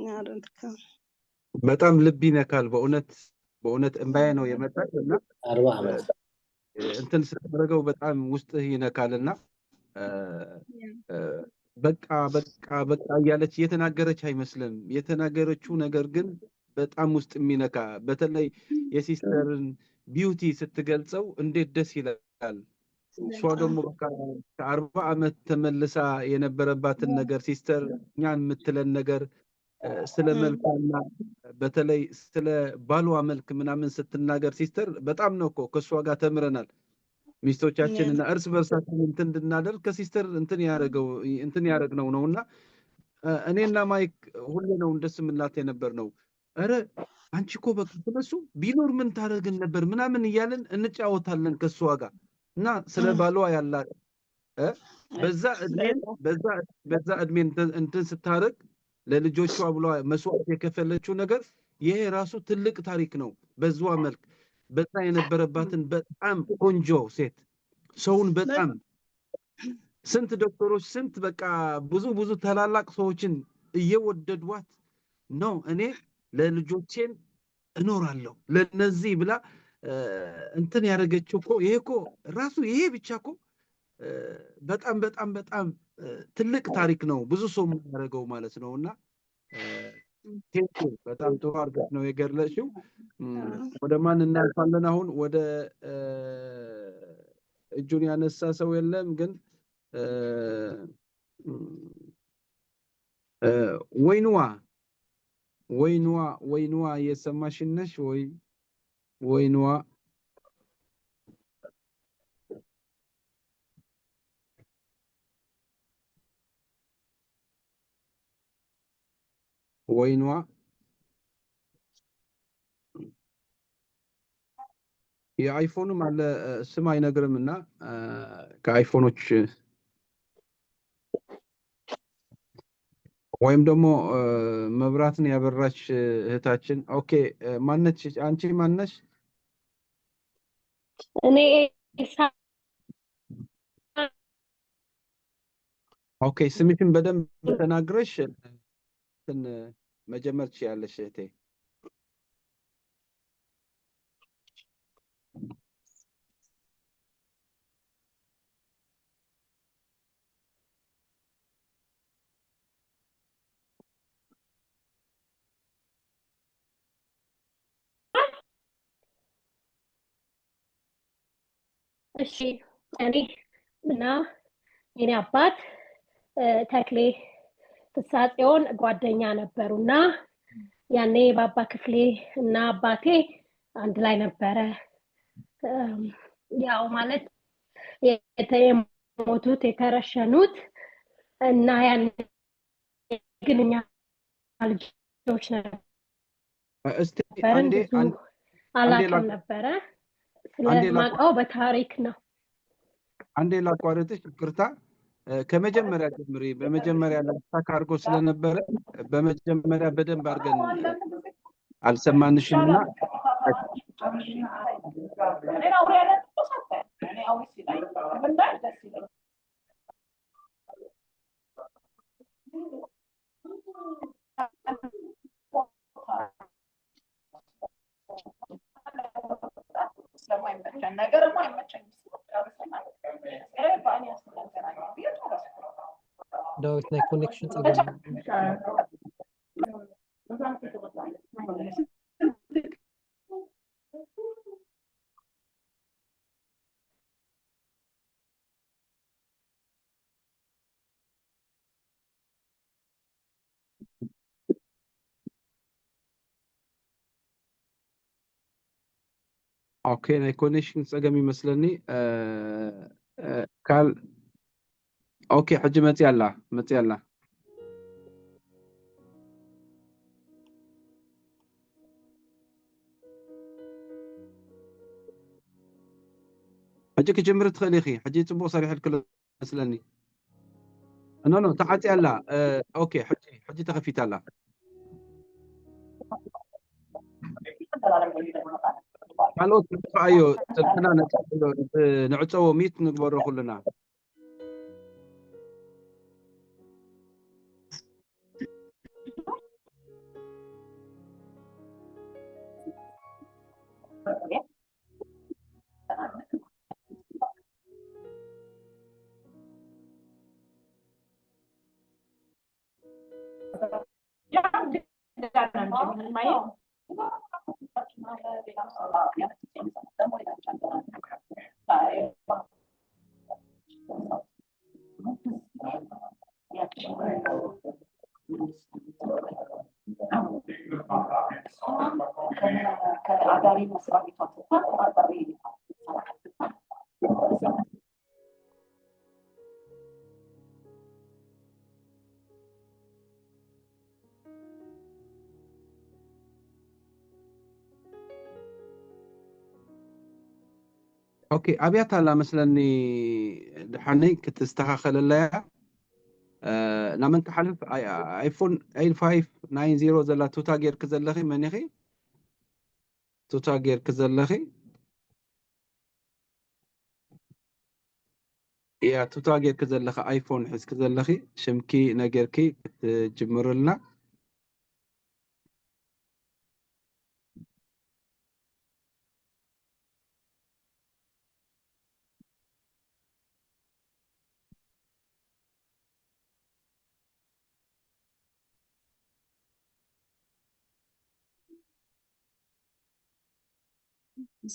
ያረድከ በጣም ልብ ይነካል በእውነት እንባዬ ነው የመጣልና 40 ዓመት እንትን ስታደርገው በጣም ውስጥህ ይነካልና በቃ እያለች የተናገረች አይመስልም። የተናገረችው ነገር ግን በጣም ውስጥ የሚነካ በተለይ የሲስተርን ቢዩቲ ስትገልጸው እንዴት ደስ ይላል። እሷ ደግሞ በቃ ከ40 ዓመት ተመልሳ የነበረባትን ነገር ሲስተር እኛን የምትለን ነገር ስለ መልኳና በተለይ ስለ ባሏ መልክ ምናምን ስትናገር ሲስተር በጣም ነው እኮ ከሷ ጋር ተምረናል። ሚስቶቻችንና እርስ በርሳችን እንትን እንድናደርግ ከሲስተር እንትን ያደረግነው ነውና እኔና ማይክ ሁሌ ነው እንደስ ምላት የነበር ነው። አረ አንቺ እኮ በቃ ስለሱ ቢኖር ምን ታደርግን ነበር ምናምን እያልን እንጫወታለን ከሷ ጋር እና ስለ ባሏ ያላት በዛ እድሜ እንትን ስታረግ ለልጆቿ ብሏ መስዋዕት የከፈለችው ነገር ይሄ ራሱ ትልቅ ታሪክ ነው። በዛዋ መልክ በዛ የነበረባትን በጣም ቆንጆ ሴት ሰውን በጣም ስንት ዶክተሮች ስንት በቃ ብዙ ታላላቅ ሰዎችን እየወደዷት ነው። እኔ ለልጆቼን እኖራለሁ ለነዚህ ብላ እንትን ያደረገችው እኮ ይሄ እኮ ራሱ ይሄ ብቻ እኮ በጣም ትልቅ ታሪክ ነው። ብዙ ሰው የሚያደርገው ማለት ነውና ቴንኩ በጣም ጥሩ አድርገሽ ነው የገለጽሽው። ወደ ማን እናልፋለን አሁን? ወደ እጁን ያነሳ ሰው የለም ግን ወይንዋ እየሰማሽን ነሽ ወይ? ወይንዋ የአይፎንም አለ ስም አይነግርምና ከአይፎኖች ወይም ደግሞ መብራትን ያበራች እህታችን። ኦኬ ማነች አንቺ? ማነሽ? እኔ ኦኬ ስምሽን በደንብ ተናግረሽ መጀመር ትችያለሽ እህቴ። እሺ እኔ እና የኔ አባት ተክሌ ፍሳጽዮን ጓደኛ ነበሩና ያኔ ባባ ክፍሌ እና አባቴ አንድ ላይ ነበረ። ያው ማለት የሞቱት የተረሸኑት እና ያኔ ግን እኛ ልጆች ነበር አላውቅም ነበረ። ስለማውቀው በታሪክ ነው። አንዴ ላቋርጥሽ፣ ይቅርታ። ከመጀመሪያ ጀምሪ። በመጀመሪያ ላይ ታካርጎ ስለነበረ በመጀመሪያ በደንብ አድርገን አልሰማንሽምና ዳዊት ናይ ኮኔክሽን ፀገም ኦኬ ናይ ኮኔክሽን ፀገም ይመስለኒ ካል ኦኬ ሕጂ መፅያ ኣላ ሕጂ ክጅምር ትኽእል ኢኺ ሕጂ ፅቡቅ ሰሪሕልክ መስለኒ ኖ ተዓፅያ ኣላ ኦኬ ሕጂ ተኸፊታ ኣላ ካልኦት ንጥፋእዮ ስልክና ንዕፀቦ ሚት ንግበሮ ኩልና اوكي ابيات على مثلا دحني كتستخخل لها نامن كحلف ايفون 8590 زلا توتا غير كزلخي منخي توتا غير كزلخي يا توتا غير كزلخي ايفون حس كزلخي شمكي نغيركي تجمر لنا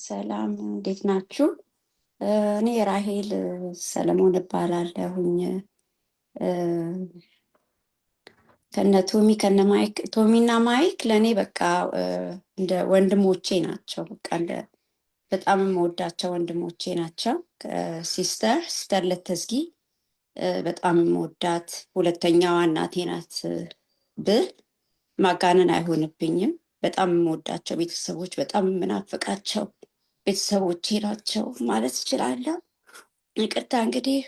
ሰላም እንዴት ናችሁ? እኔ ራሄል ሰለሞን እባላለሁኝ። ከነ ቶሚ ከነ ማይክ ቶሚና ማይክ ለእኔ በቃ እንደ ወንድሞቼ ናቸው። በቃ እንደ በጣም የምወዳቸው ወንድሞቼ ናቸው። ሲስተር ለተዝጊ በጣም የምወዳት ሁለተኛዋ እናቴ ናት ብል ማጋነን አይሆንብኝም። በጣም የምወዳቸው ቤተሰቦች፣ በጣም የምናፍቃቸው ቤተሰቦቼ ናቸው ማለት እችላለሁ። ይቅርታ እንግዲህ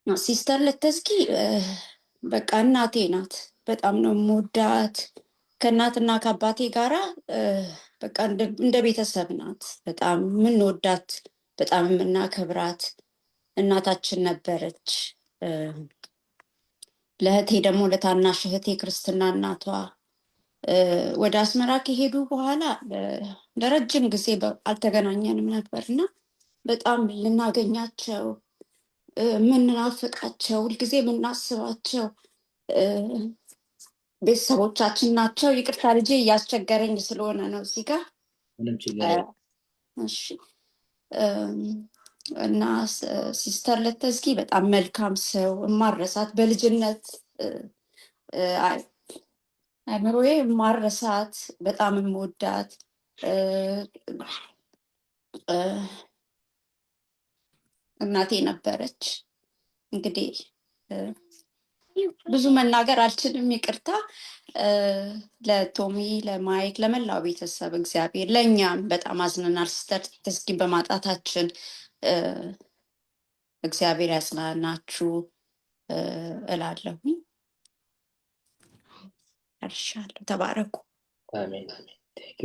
ሲስተር ለተዝጊ በቃ እናቴ ናት። በጣም ነው የምወዳት። ከእናትና ከአባቴ ጋራ በቃ እንደ ቤተሰብ ናት። በጣም የምንወዳት በጣም የምናከብራት እናታችን ነበረች። ለእህቴ ደግሞ ለታናሽ እህቴ ክርስትና እናቷ ወደ አስመራ ከሄዱ በኋላ ለረጅም ጊዜ አልተገናኘንም ነበርና በጣም ልናገኛቸው የምንናፍቃቸው ሁልጊዜ የምናስባቸው ቤተሰቦቻችን ናቸው። ይቅርታ ልጄ እያስቸገረኝ ስለሆነ ነው እዚህ ጋር። እሺ። እና ሲስተር ለተዝጊ በጣም መልካም ሰው፣ እማረሳት በልጅነት አእምሮዬ እማረሳት በጣም የምወዳት እናቴ ነበረች። እንግዲህ ብዙ መናገር አልችልም፣ ይቅርታ። ለቶሚ ለማይክ፣ ለመላው ቤተሰብ እግዚአብሔር ለእኛም በጣም አዝነናል ሲስተር ለተዝጊ በማጣታችን። እግዚአብሔር ያጽናናችሁ እላለሁኝ። እርሻለሁ። ተባረኩ። አሜን አሜን። ቴንክ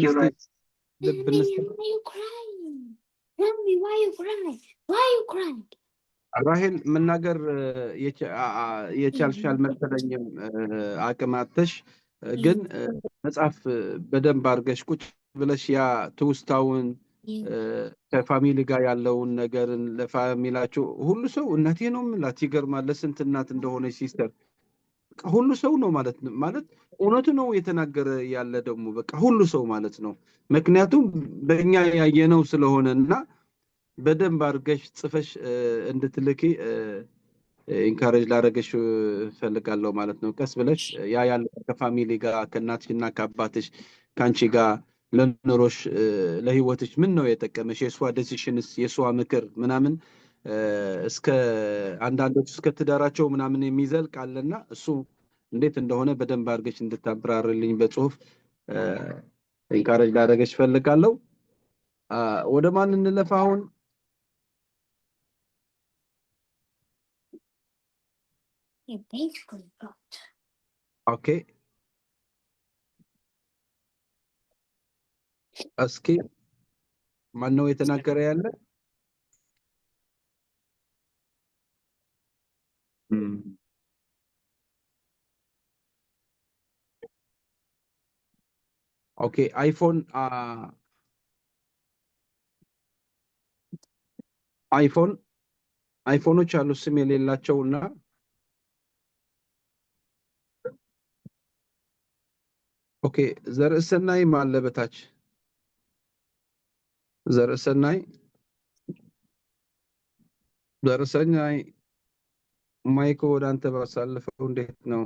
ዩ ራሄል። ልብ ራሄል መናገር የቻልሽ አልመሰለኝም። አቅም አጥተሽ ግን መጽሐፍ በደንብ አድርገሽ ቁጭ ብለሽ ያ ትውስታውን ከፋሚሊ ጋር ያለውን ነገርን ለፋሚላቸው ሁሉ ሰው እናቴ ነው የምላት። ይገርማል ለስንት እናት እንደሆነች ሲስተር። ሁሉ ሰው ነው ማለት ነው። ማለት እውነቱ ነው የተናገረ ያለ ደግሞ በቃ ሁሉ ሰው ማለት ነው። ምክንያቱም በእኛ ያየነው ስለሆነ እና በደንብ አድርገሽ ጽፈሽ እንድትልኪ ኢንካሬጅ ላደረገሽ ፈልጋለሁ ማለት ነው። ቀስ ብለሽ ያ ያለ ከፋሚሊ ጋር ከእናትሽና ከአባትሽ ከአንቺ ጋር ለኑሮሽ ለህይወትሽ ምን ነው የጠቀመሽ? የሷ ዲሲሽንስ የሷ ምክር ምናምን እስከ አንዳንዶች እስከ ትዳራቸው ምናምን የሚዘልቅ አለና እሱ እንዴት እንደሆነ በደንብ አድርገሽ እንድታብራርልኝ በጽሁፍ ኢንካሬጅ ላደረገሽ ፈልጋለሁ። ወደ ማን እንለፍ አሁን? ኦኬ እስኪ ማን ነው የተናገረ ያለ? ኦኬ አይፎን አይፎኖች አሉ ስም የሌላቸውና ኦኬ ዘርሰናይ ማለበታች ዘርሰናይ ማይኮ ወደ አንተ ባሳልፈው እንዴት ነው?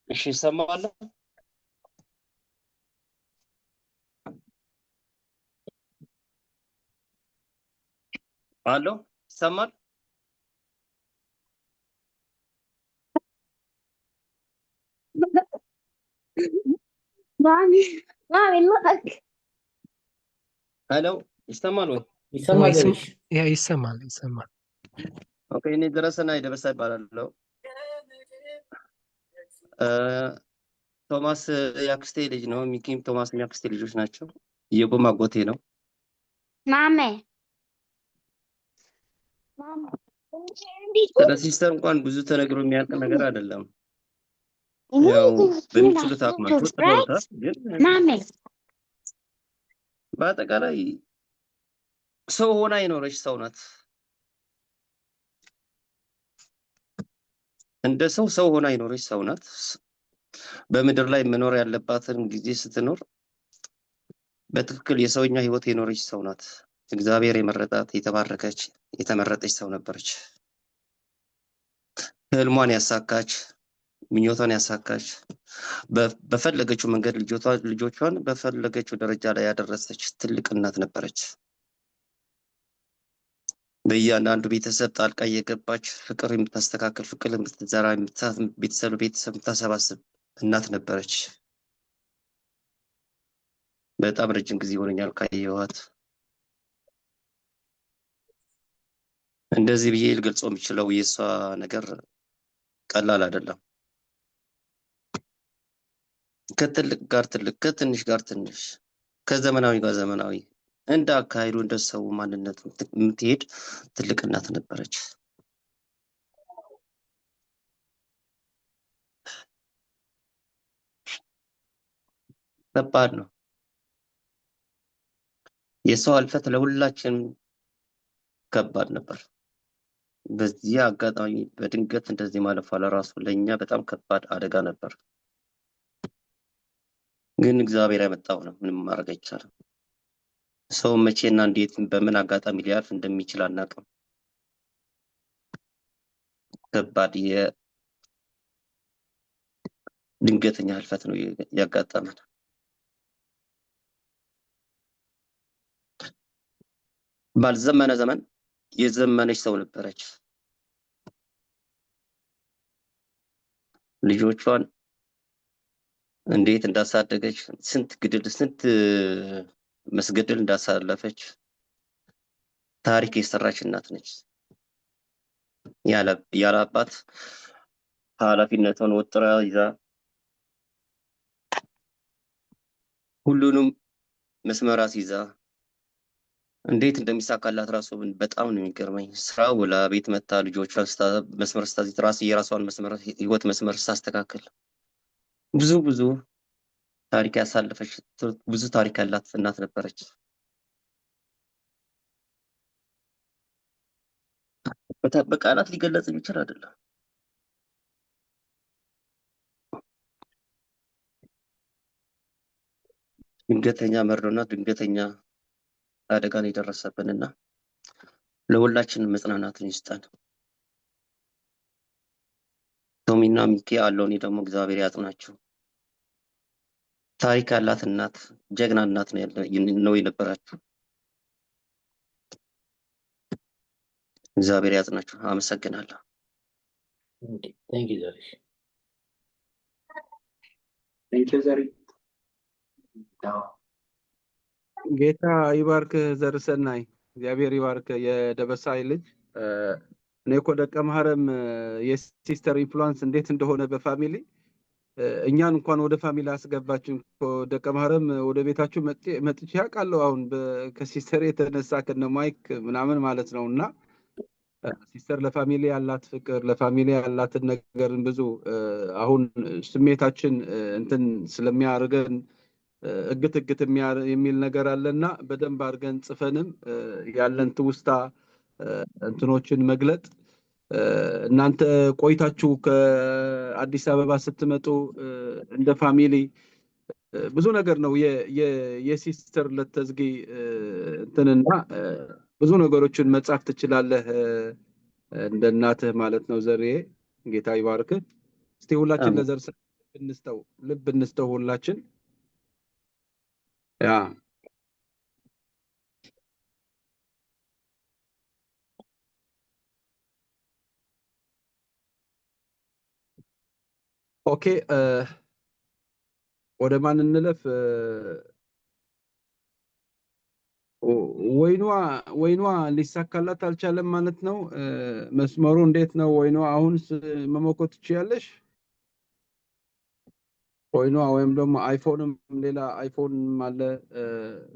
እሺ ይሰማል? አሎ ይሰማል? مامي look. ሄሎ ይሰማል ወይ? ይሰማል ዘርሽ? ይሰማል። ኦኬ እኔ ደረሰናይ ደበሳ ይባላለሁ። ቶማስ ያክስቴ ልጅ ነው። ሚኪም ቶማስ ያክስቴ ልጆች ናቸው። የጎማ ጎቴ ነው። Mami. ስለ ሲስተር እንኳን ብዙ ተነግሮ የሚያልቅ ነገር አይደለም። ያው በሚችሉት አቅማቸው ተፈውታል። ግን Mami. በአጠቃላይ ሰው ሆና የኖረች ሰው ናት። እንደ ሰው ሆና የኖረች ሰው ናት። በምድር ላይ መኖር ያለባትን ጊዜ ስትኖር በትክክል የሰውኛ ህይወት የኖረች ሰው ናት። እግዚአብሔር የመረጣት የተባረከች የተመረጠች ሰው ነበረች። ህልሟን ያሳካች፣ ምኞቷን ያሳካች፣ በፈለገችው መንገድ ልጆቿን በፈለገችው ደረጃ ላይ ያደረሰች ትልቅ እናት ነበረች። በእያንዳንዱ ቤተሰብ ጣልቃ እየገባች ፍቅር የምታስተካክል፣ ፍቅር የምትዘራ፣ ቤተሰብ የምታሰባስብ እናት ነበረች። በጣም ረጅም ጊዜ ሆነኛል ካየኋት። እንደዚህ ብዬ ልገልጸው የምችለው የእሷ ነገር ቀላል አይደለም። ከትልቅ ጋር ትልቅ፣ ከትንሽ ጋር ትንሽ፣ ከዘመናዊ ጋር ዘመናዊ እንደ አካሄዱ እንደ ሰው ማንነት የምትሄድ ትልቅ እናት ነበረች። ከባድ ነው። የሰው አልፈት ለሁላችንም ከባድ ነበር። በዚህ አጋጣሚ በድንገት እንደዚህ ማለፏ ለራሱ ለኛ በጣም ከባድ አደጋ ነበር። ግን እግዚአብሔር ያመጣው ነው፣ ምንም ማድረግ አይቻልም። ሰው መቼና እንዴት በምን አጋጣሚ ሊያልፍ እንደሚችል አናውቅም። ከባድ የድንገተኛ ህልፈት ነው ያጋጠመን። ባልዘመነ ዘመን የዘመነች ሰው ነበረች። ልጆቿን እንዴት እንዳሳደገች፣ ስንት መስገደል እንዳሳለፈች ታሪክ የሰራች እናት ነች። ያለ አባት ኃላፊነቷን ወጥራ ይዛ ሁሉንም መስመራት ይዛ እንዴት እንደሚሳካላት ራሱ በጣም ነው የሚገርመኝ። ስራ ውላ ቤት መታ ልጆቿን መስመር ስታዚት የራሷን መስመር ህይወት መስመር ሳስተካከል ብዙ ታሪክ ያሳለፈች ብዙ ታሪክ ያላት እናት ነበረች። በቃላት ሊገለጽ የሚችል አይደለም። ድንገተኛ መርዶና ድንገተኛ አደጋን የደረሰብንና ለሁላችንም መጽናናትን ይስጠን። ቶሚና ሚኪ አለውኔ ደግሞ እግዚአብሔር ያጽናቸው። ታሪክ ያላት እናት፣ ጀግና እናት ነው የነበራችሁ። እግዚአብሔር ያጽናችሁ። አመሰግናለሁ። Thank you ዘርሽ። ጌታ ይባርክ ዘርሰናይ፣ እግዚአብሔር ይባርክ የደበሳይ ልጅ። እኔ እኮ ደቀ መሐረም የሲስተር ኢንፍሉዌንስ እንዴት እንደሆነ በፋሚሊ እኛን እንኳን ወደ ፋሚሊ አስገባችን ደቀ ማህረም ወደ ቤታችሁ መጥቼ ያውቃለሁ። አሁን ከሲስተር የተነሳ ከነ ማይክ ምናምን ማለት ነውና ሲስተር ለፋሚሊ ያላት ፍቅር ለፋሚሊ ያላትን ነገርን ብዙ አሁን ስሜታችን እንትን ስለሚያርገን እግት የሚል ነገር አለና በደንብ አድርገን ጽፈንም ያለን ትውስታ እንትኖችን መግለጥ እናንተ ቆይታችሁ ከአዲስ አበባ ስትመጡ እንደ ፋሚሊ ብዙ ነገር ነው የሲስተር ለተዝጊ እንትንና ብዙ ነገሮችን መጻፍ ትችላለህ እንደ እናትህ ማለት ነው። ዘርዬ ጌታ ይባርክ። እስቲ ሁላችን ለዘር ልብ እንስተው ሁላችን ያ ኦኬ ወደ ማን እንለፍ? ወይኗ ሊሳካላት አልቻለም ማለት ነው። መስመሩ እንዴት ነው? ወይኗ አሁን መሞከር ትችያለሽ? ወይኗ ወይም ደግሞ አይፎንም ሌላ አይፎንም አለ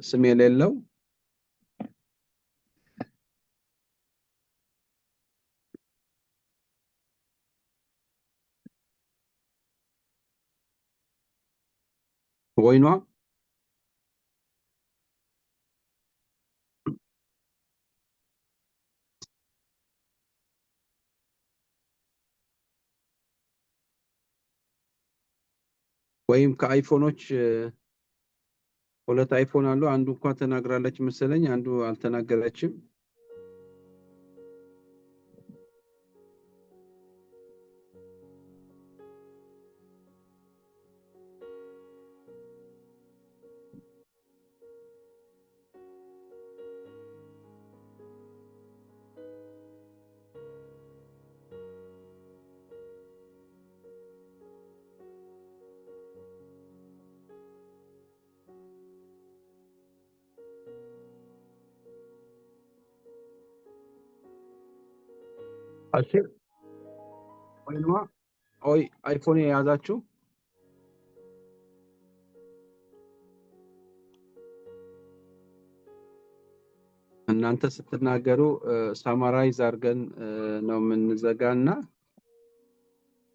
ስም የሌለው ወይኗ ወይም ከአይፎኖች ሁለት አይፎን አሉ። አንዱ እንኳን ተናግራለች መሰለኝ፣ አንዱ አልተናገረችም። እሺ ወይኗ አይፎን የያዛችሁ እናንተ ስትናገሩ ሳማራይዝ አድርገን ነው የምንዘጋና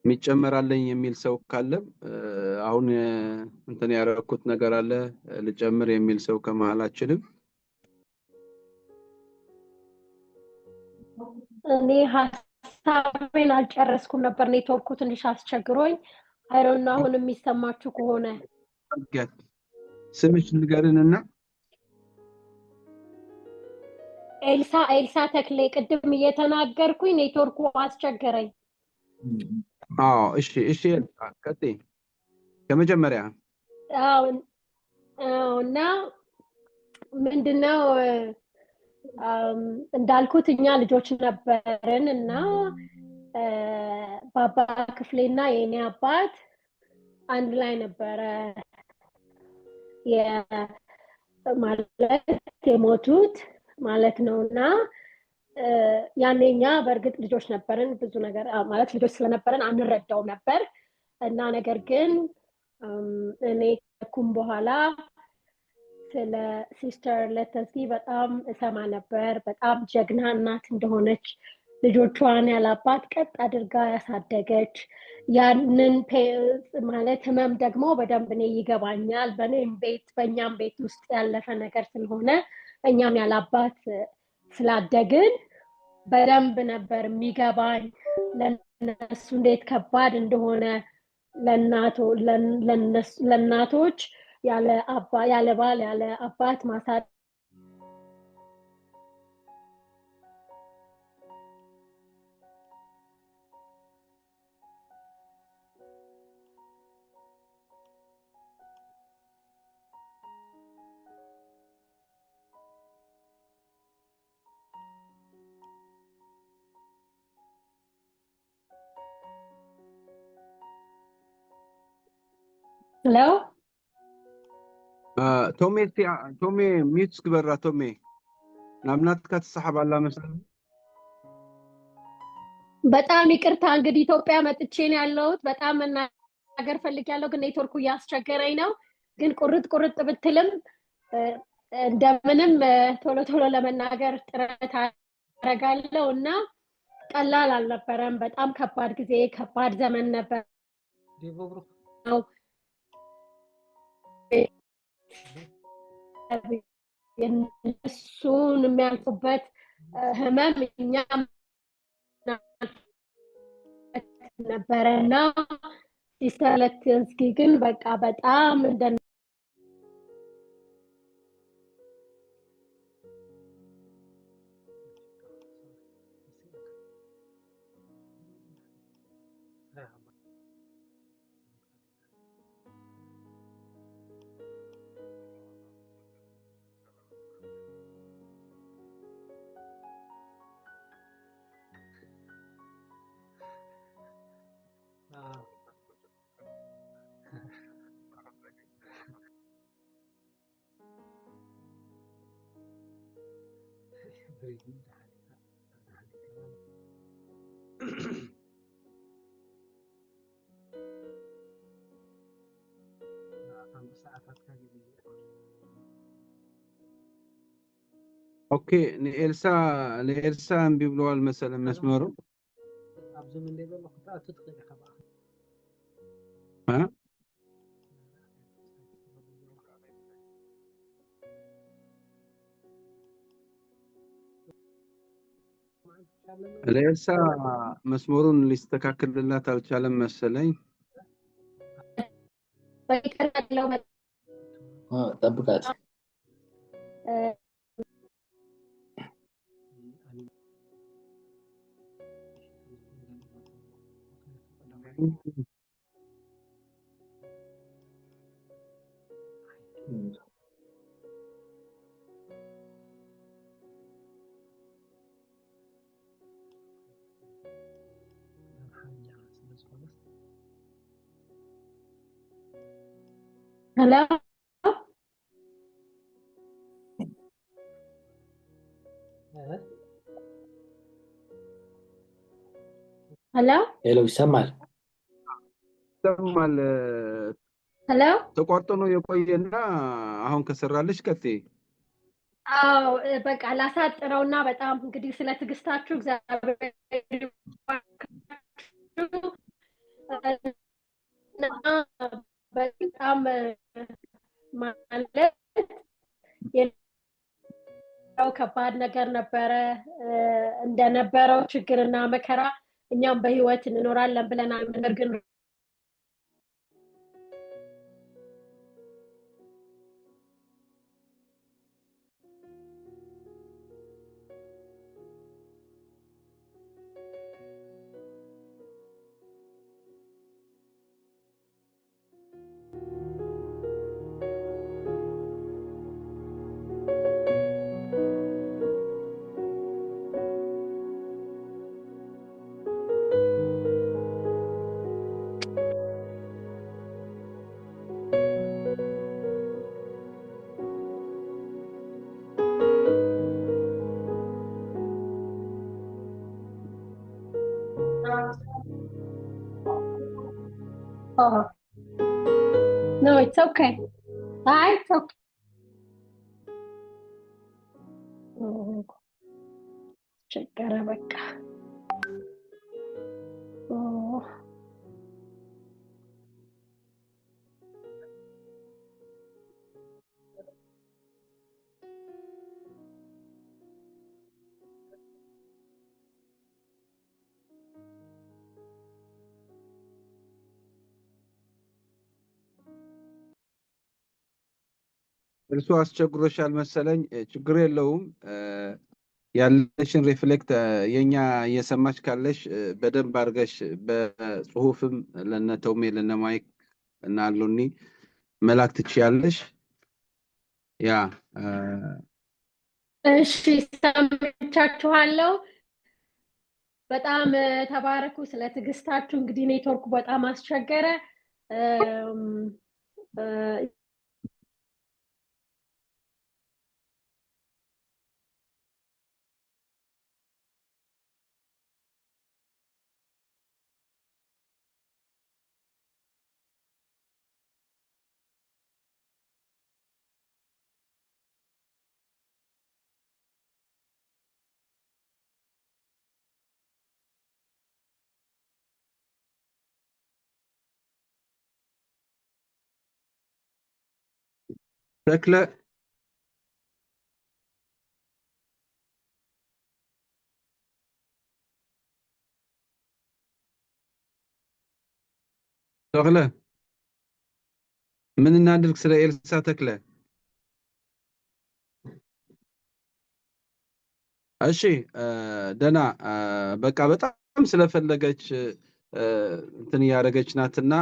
የሚጨመራለኝ የሚል ሰው ካለም አሁን እንትን ያደረኩት ነገር አለ ልጨምር የሚል ሰው ከመሃላችንም እኔ ሀሳቤን አልጨረስኩም ነበር ኔትወርኩ ትንሽ አስቸግሮኝ። አይሮን አሁን የሚሰማችሁ ከሆነ ስምሽ ንገርንና። ኤልሳ ተክሌ ቅድም እየተናገርኩኝ ኔትወርኩ አስቸገረኝ። እሺ ቀጥይ ከመጀመሪያ። እና ምንድነው እንዳልኩት እኛ ልጆች ነበርን እና ባባ ክፍሌና የኔ አባት አንድ ላይ ነበረ ማለት የሞቱት ማለት ነውና ያኔኛ በእርግጥ ልጆች ነበርን ብዙ ነገር ማለት ልጆች ስለነበረን አንረዳው ነበር እና ነገር ግን እኔ ከኩም በኋላ ስለ ሲስተር ለተዝጊ በጣም እሰማ ነበር። በጣም ጀግና እናት እንደሆነች ልጆቿን ያላባት ቀጥ አድርጋ ያሳደገች ያንን ማለት ህመም ደግሞ በደንብ እኔ ይገባኛል። በእኛም ቤት ውስጥ ያለፈ ነገር ስለሆነ እኛም ያላባት ስላደግን በደንብ ነበር የሚገባኝ ለነሱ እንዴት ከባድ እንደሆነ ለእናቶች ያለ ባል ያለ አባት ማሳደግ ሄሎ ቶሜ ሚውት ግበራ ቶሜ ናብናት ከተሰሐባላ መሰለኝ። በጣም ይቅርታ እንግዲህ ኢትዮጵያ መጥቼ ነው ያለሁት። በጣም መናገር ፈልጊያለሁ ግን ኔትወርኩ እያስቸገረኝ ነው ግን ቁርጥ ብትልም እንደምንም ቶሎ ቶሎ ለመናገር ጥረት አደርጋለሁ እና ቀላል አልነበረም በጣም ከባድ ጊዜ ከባድ ዘመን ነበር ነው የእነሱን የሚያልፉበት ህመም እኛም ነበረና ሲስተር ለትንስኪ ግን በቃ በጣም እንደ ኦኬ ለኤልሳ እምቢ ብለዋል መሰለኝ መስመሩ ለኤልሳ መስመሩን ሊስተካከልላት አልቻለም መሰለኝ በቀላሉ ጠብቃት Hello? Hello? ሄሎ ይሰማል ይሰማል Hello? ተቋርጦ ነው የቆየና አሁን ከሰራለች ቀጥይ አዎ በቃ ላሳጥረውና በጣም እንግዲህ ስለ ትግስታችሁ እግዚአብሔር በጣም ማለት የነበረው ከባድ ነገር ነበረ እንደነበረው ችግርና መከራ እኛም በህይወት እንኖራለን ብለን ነገር ግን Oh. No, it's okay. It's okay. ቸገረ በቃ እርሱ አስቸግሮሻል መሰለኝ ችግር የለውም ያለሽን ሪፍሌክት የኛ እየሰማች ካለሽ በደንብ አድርገሽ በጽሁፍም ለነተውሜ ለነማይክ እና አሉኒ መላክ ትችያለሽ ያ እሺ ሰምቻችኋለሁ በጣም ተባረኩ ስለ ትግስታችሁ እንግዲህ ኔትወርኩ በጣም አስቸገረ ተክለ ተክለ ምን እናድርግ ስለ ኤልሳ ተክለ? እሺ ደና በቃ በጣም ስለፈለገች እንትን ያደረገች ናትና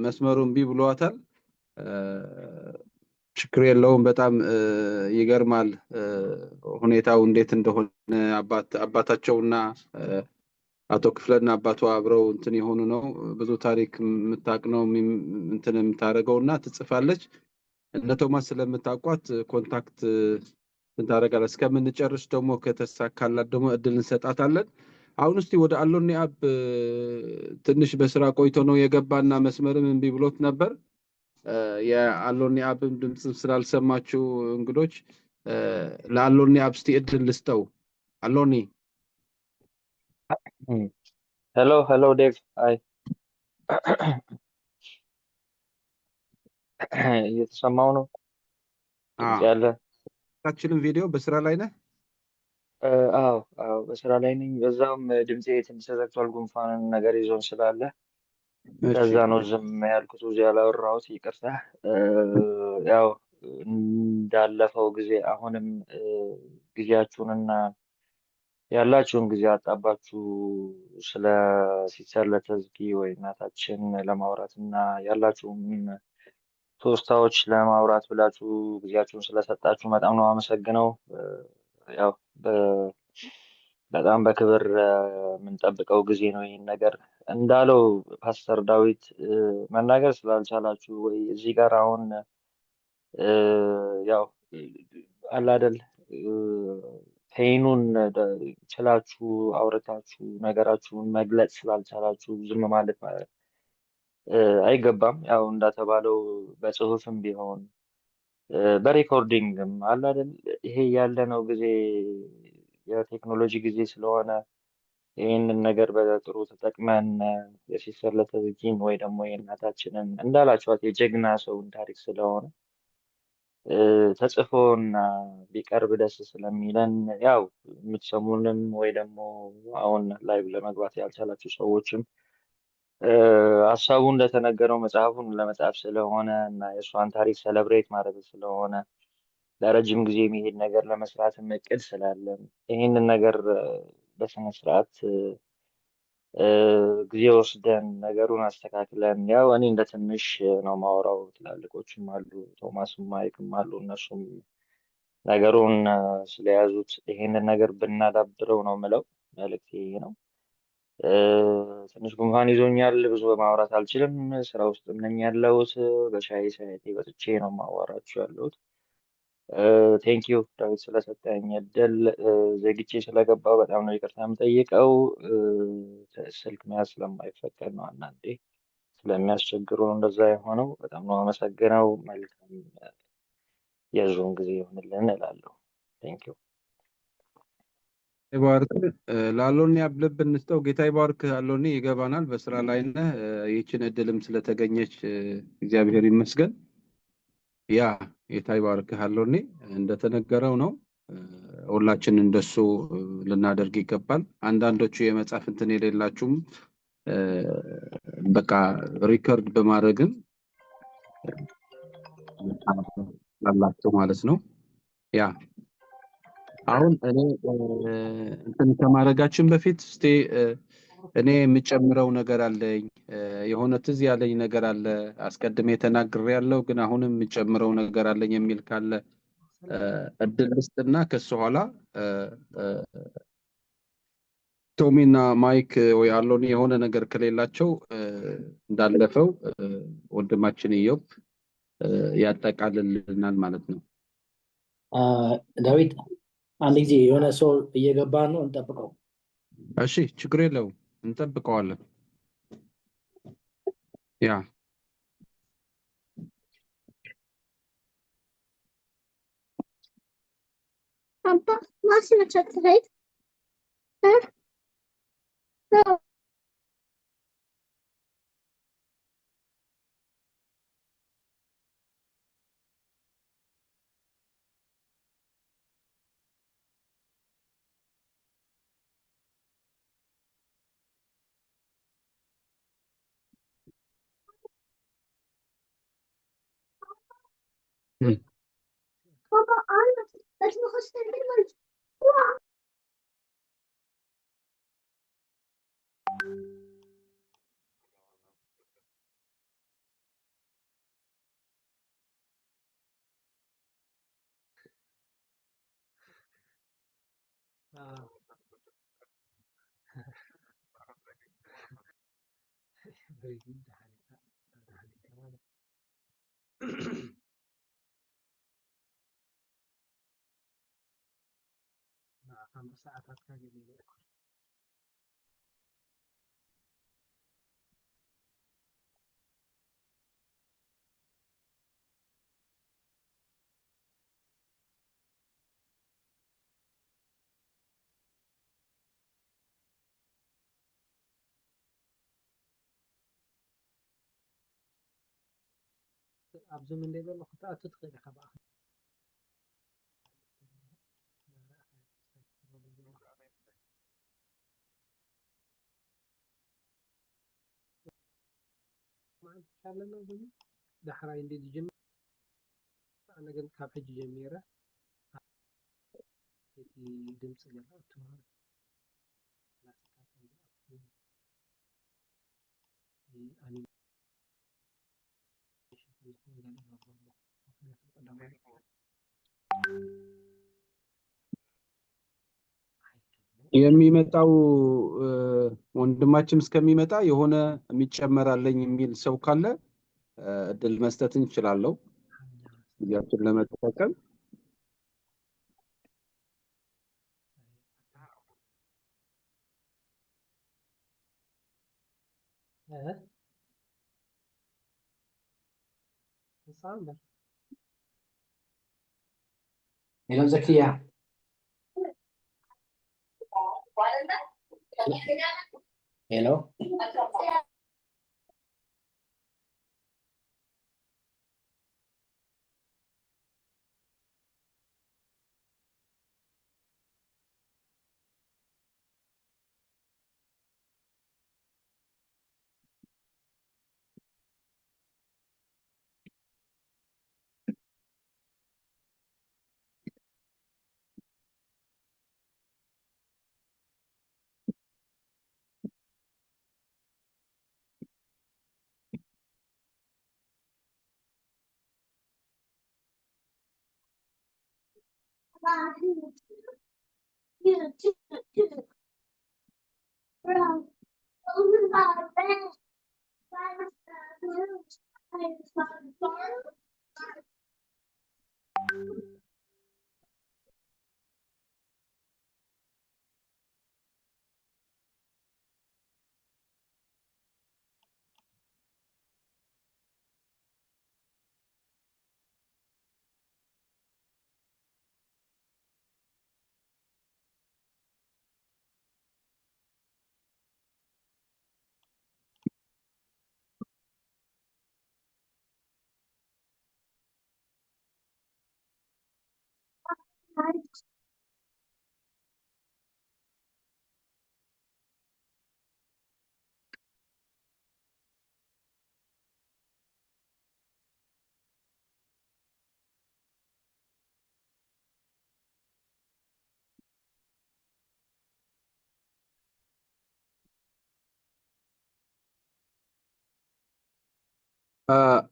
መስመሩን እምቢ ብሏታል። ችግር የለውም። በጣም ይገርማል ሁኔታው እንዴት እንደሆነ አባታቸውና አቶ ክፍለና አባቷ አብረው እንትን የሆኑ ነው። ብዙ ታሪክ የምታውቅ ነው እንትን የምታደርገውና ትጽፋለች። እነ ቶማስ ስለምታውቋት ኮንታክት እንታደርጋለን። እስከምንጨርስ ደግሞ ከተሳካላት ደግሞ እድል እንሰጣታለን። አሁን እስቲ ወደ አሎኒ አብ ትንሽ በስራ ቆይቶ ነው የገባና መስመርም እምቢ ብሎት ነበር። የአሎኒ አብም ድምፅ ስላልሰማችሁ እንግዶች ለአሎኒ አብ እስቲ እድል ልስጠው። አሎኒ ሄሎ ዴቭ። አይ እየተሰማው ነው ድምፅ ያለ? ታችንም ቪዲዮ በስራ ላይ ነህ? አዎ በስራ ላይ ነኝ። በዛም ድምፄ ትንሽ ተዘግቷል። ጉንፋንን ነገር ይዞን ስላለ ከዛ ነው ዝም ያልኩት፣ ብዙ ያላወራሁት። ይቅርታ። ያው እንዳለፈው ጊዜ አሁንም ጊዜያችሁንና ያላችሁን ጊዜ አጣባችሁ ስለ ሲስተር ለተዝጊ ወይ እናታችን ለማውራት እና ያላችሁን ሶስታዎች ለማውራት ብላችሁ ጊዜያችሁን ስለሰጣችሁ በጣም ነው አመሰግነው። ያው በጣም በክብር የምንጠብቀው ጊዜ ነው። ይህን ነገር እንዳለው ፓስተር ዳዊት መናገር ስላልቻላችሁ ወይ እዚህ ጋር አሁን ያው አላደል ፔኑን ችላችሁ አውርታችሁ ነገራችሁን መግለጽ ስላልቻላችሁ ዝም ማለት አይገባም። ያው እንዳተባለው በጽሁፍም ቢሆን በሬኮርዲንግም አላደል ይሄ ያለነው ጊዜ የቴክኖሎጂ ጊዜ ስለሆነ ይህንን ነገር በጥሩ ተጠቅመን የሲስተር ለተዝጊን ወይ ደግሞ የእናታችንን እንዳላችኋት የጀግና ሰውን ታሪክ ስለሆነ ተጽፎና ቢቀርብ ደስ ስለሚለን ያው የምትሰሙንም ወይ ደግሞ አሁን ላይቭ ለመግባት ያልቻላችሁ ሰዎችም ሀሳቡ እንደተነገረው መጽሐፉን ለመጻፍ ስለሆነ እና የእሷን ታሪክ ሰለብሬት ማድረግ ስለሆነ ለረጅም ጊዜ የሚሄድ ነገር ለመስራት እቅድ ስላለን ይህንን ነገር በስነ ስርዓት ጊዜ ወስደን ነገሩን አስተካክለን ያው እኔ እንደ ትንሽ ነው ማወራው፣ ትላልቆችም አሉ፣ ቶማስም ማይክም አሉ። እነሱም ነገሩን ስለያዙት ይሄንን ነገር ብናዳብረው ነው ምለው። መልዕክቴ ይሄ ነው። ትንሽ ጉንፋን ይዞኛል፣ ብዙ ማውራት አልችልም። ስራ ውስጥ ነኝ ያለሁት። በሻይ ሰዓቴ ወጥቼ ነው ማዋራችሁ ያለሁት። ቴንኪዩ ዳዊት ስለሰጠኝ እድል። ዘግቼ ስለገባው በጣም ነው ይቅርታ የምጠይቀው። ስልክ መያዝ ስለማይፈቀድ ነው አንዳንዴ ስለሚያስቸግሩ ነው እንደዛ የሆነው። በጣም ነው አመሰግነው። መልካም የዙን ጊዜ ይሆንልን እላለሁ። ቴንኪዩ። ይባርክ። ለአሎኒ አብልብ እንስጠው። ጌታ ይባርክ። አሎኒ ይገባናል፣ በስራ ላይ ነህ። ይህችን እድልም ስለተገኘች እግዚአብሔር ይመስገን። ያ ጌታ ይባርክ። አሎኒ እንደተነገረው ነው። ሁላችን እንደሱ ልናደርግ ይገባል። አንዳንዶቹ የመጻፍ እንትን የሌላችሁም በቃ ሪከርድ በማድረግም ላላችሁ ማለት ነው። ያ አሁን እኔ እንትን ከማድረጋችን በፊት እስቲ እኔ የምጨምረው ነገር አለኝ። የሆነ ትዝ ያለኝ ነገር አለ። አስቀድሜ ተናግሬያለሁ፣ ግን አሁንም የምጨምረው ነገር አለኝ የሚል ካለ እድል ልስጥና ከሱ ኋላ ቶሚና ማይክ ወይ አሎኒ የሆነ ነገር ከሌላቸው እንዳለፈው ወንድማችን ኢዮብ ያጠቃልልናል ማለት ነው። ዳዊት አንድ ጊዜ የሆነ ሰው እየገባ ነው፣ እንጠብቀው። እሺ ችግር የለውም፣ እንጠብቀዋለን። ያ Papa, machst du eine Schokolade? So. Papa, anders. Dat is nog een stukje lunch. ኣብዚ ምን እንደለ خطأ تدخل خبأ ما شالنا زمي دحراي እንደዚ ጀመረ أنا قلت ካብ ሕጂ ጀሚረ እቲ ድምጽ ገለቱ የሚመጣው ወንድማችን እስከሚመጣ የሆነ የሚጨመራለኝ የሚል ሰው ካለ እድል መስጠት እንችላለን ጊዜያችን ለመጠቀም Hello, Zakia. Hello.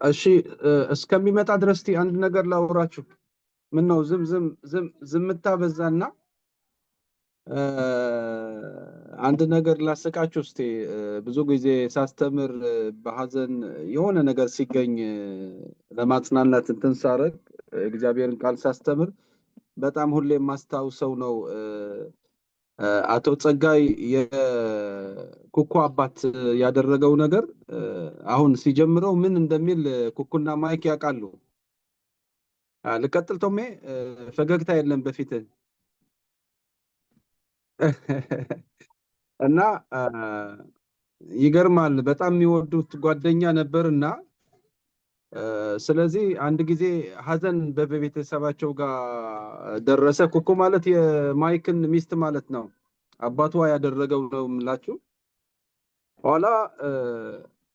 እሺ እስከሚመጣ ድረስ አንድ ነገር ላውራችሁ ምን ነው ዝምታ በዛና አንድ ነገር ላስቃችሁ እስቲ ብዙ ጊዜ ሳስተምር በሐዘን የሆነ ነገር ሲገኝ ለማጽናናት እንትን ሳረግ እግዚአብሔርን ቃል ሳስተምር በጣም ሁሌ ማስታውሰው ነው አቶ ጸጋይ የኩኩ አባት ያደረገው ነገር አሁን ሲጀምረው ምን እንደሚል ኩኩና ማይክ ያውቃሉ ልቀጥል ቶሜ ፈገግታ የለም በፊት እና ይገርማል በጣም የሚወዱት ጓደኛ ነበርና ስለዚህ አንድ ጊዜ ሐዘን በቤተሰባቸው ጋር ደረሰ ኩኩ ማለት የማይክን ሚስት ማለት ነው አባቷ ያደረገው ነው ምላችሁ ኋላ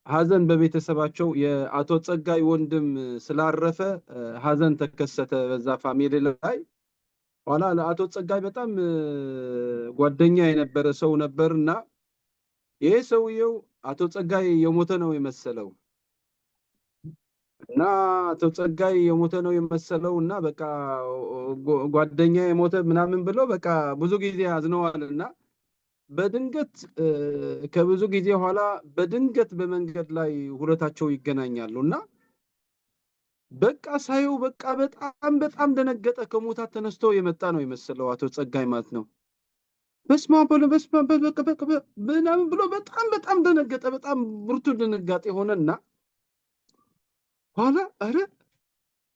ሀዘን በቤተሰባቸው የአቶ ጸጋይ ወንድም ስላረፈ ሀዘን ተከሰተ በዛ ፋሚሊ ላይ። ኋላ ለአቶ ጸጋይ በጣም ጓደኛ የነበረ ሰው ነበርና ይሄ ሰውየው አቶ ጸጋይ የሞተ ነው የመሰለው እና አቶ ጸጋይ የሞተ ነው የመሰለው እና በቃ ጓደኛ የሞተ ምናምን ብሎ በቃ ብዙ ጊዜ አዝነዋልና በድንገት ከብዙ ጊዜ ኋላ በድንገት በመንገድ ላይ ሁለታቸው ይገናኛሉ እና በቃ ሳየው በቃ በጣም ደነገጠ። ከሞታት ተነስቶ የመጣ ነው የመሰለው አቶ ጸጋይ ማለት ነው። በስመ አብ በቃ ምናምን ብሎ በጣም ደነገጠ። በጣም ብርቱ ድንጋጤ ሆነና ኋላ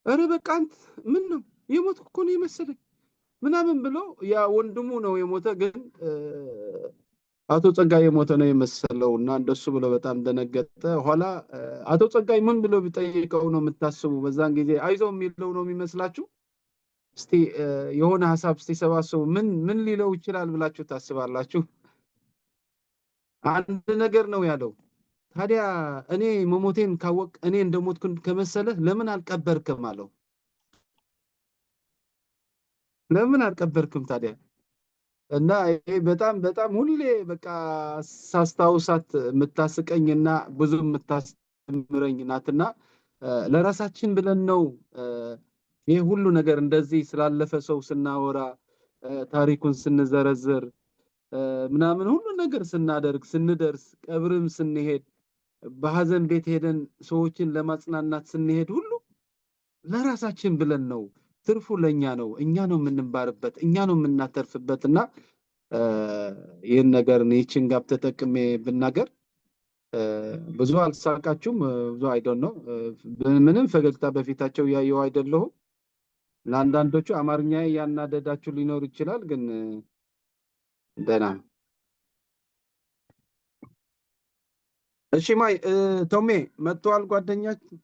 ኧረ በቃ አንተ ምን ነው የሞትኩ እኮ ነው የመሰለኝ ምናምን ብሎ ያ ወንድሙ ነው የሞተ ግን አቶ ጸጋይ የሞተ ነው የመሰለው እና እንደሱ ብሎ በጣም ደነገጠ። ኋላ አቶ ጸጋይ ምን ብሎ ቢጠይቀው ነው የምታስቡ? በዛን ጊዜ አይዞ የሚለው ነው የሚመስላችሁ? እስቲ የሆነ ሐሳብ እስቲ ሰባስቡ። ምን ሊለው ይችላል ብላችሁ ታስባላችሁ? አንድ ነገር ነው ያለው። ታዲያ እኔ መሞቴን ካወቅ እኔ እንደሞትኩ ከመሰለህ ለምን አልቀበርክም አለው። ለምን አልቀበርክም ታዲያ? እና ይሄ በጣም ሁሌ በቃ ሳስታውሳት የምታስቀኝና ብዙ የምታስተምረኝ ናትና ለራሳችን ብለን ነው ይሄ ሁሉ ነገር እንደዚህ ስላለፈ ሰው ስናወራ ታሪኩን ስንዘረዝር ምናምን ሁሉ ነገር ስናደርግ ስንደርስ ቀብርም ስንሄድ በሐዘን ቤት ሄደን ሰዎችን ለማጽናናት ስንሄድ ሁሉ ለራሳችን ብለን ነው። ትርፉ ለኛ ነው። እኛ ነው የምንባርበት፣ እኛ ነው የምናተርፍበትና ይህን ነገር ይህችን ጋር ተጠቅሜ ብናገር ብዙ አልሳቃችሁም። ብዙ አይዶን ነው ምንም ፈገግታ በፊታቸው ያየው አይደለሁም። ለአንዳንዶቹ አማርኛ ያናደዳችሁ ሊኖር ይችላል፣ ግን ደህና ነው። እሺ ማይ ቶሜ መጥቷል ጓደኛችን።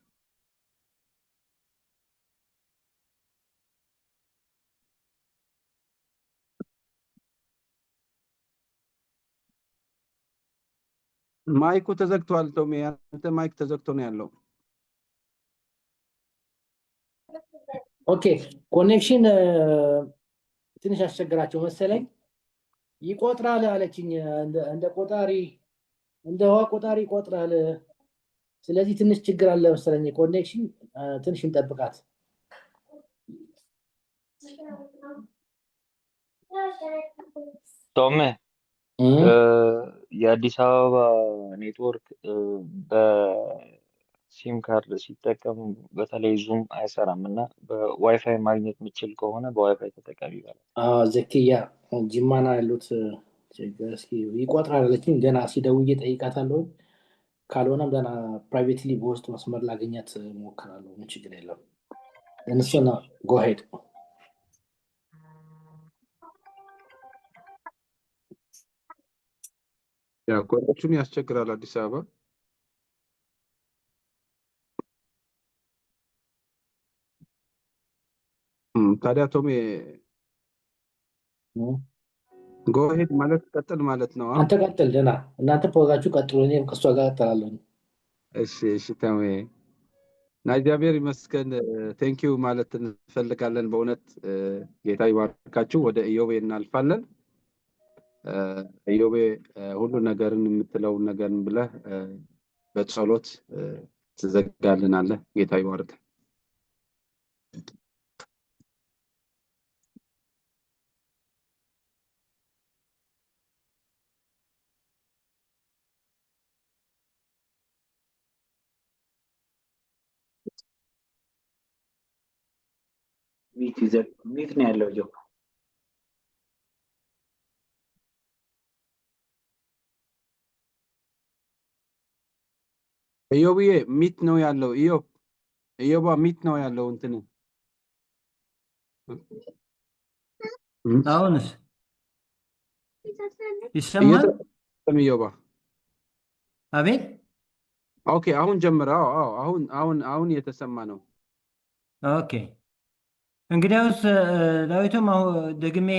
ማይኩ ተዘግቷል ቶሜ፣ አንተ ማይክ ተዘግቶ ነው ያለው። ኦኬ ኮኔክሽን ትንሽ አስቸግራቸው መሰለኝ። ይቆጥራል አለችኝ። እንደ ቆጣሪ እንደ ውሃ ቆጣሪ ይቆጥራል። ስለዚህ ትንሽ ችግር አለ መሰለኝ ኮኔክሽን። ትንሽ እንጠብቃት። ቶሜ የአዲስ አበባ ኔትወርክ በሲም ካርድ ሲጠቀም በተለይ ዙም አይሰራም እና በዋይፋይ ማግኘት የምችል ከሆነ በዋይፋይ ተጠቀሚ ይባላል። ዘኪያ ጅማና ያሉት እስኪ ይቆጥራል አለችኝ። ገና ሲደውዬ ጠይቃታለሁ። ካልሆነም ገና ፕራይቬትሊ በውስጥ መስመር ላገኛት እሞክራለሁ። ምን ችግር የለውም። እነሱና ጎሄድ ያ ኮኔክሽኑ ያስቸግራል አዲስ አበባ። ታዲያ ቶሜ ጎሄድ ማለት ቀጥል ማለት ነው። አንተ ቀጥል። ደህና እናንተ ፖዛችሁ ቀጥሉ፣ እኔም ከእሷ ጋር ቀጥላለሁ። እሺ ቶሜ እና እግዚአብሔር ይመስገን ቴንኪዩ ማለት እንፈልጋለን። በእውነት ጌታ ይባርካችሁ። ወደ ኢዮቤ እናልፋለን። ኢዮቤ ሁሉ ነገርን የምትለውን ነገርን ብለህ በጸሎት ትዘጋልናለህ። ጌታ ይባርክ። ሚት ነው ያለው ጆ ኢዮብዬ ሚት ነው ያለው። ኢዮባ ሚት ነው ያለው። እንትን አሁንስ ይሰማል? ኢዮባ አቤት። ኦኬ አሁን ጀምረ። አሁን የተሰማ ነው። ኦኬ እንግዲያውስ ዳዊትም ደግሜ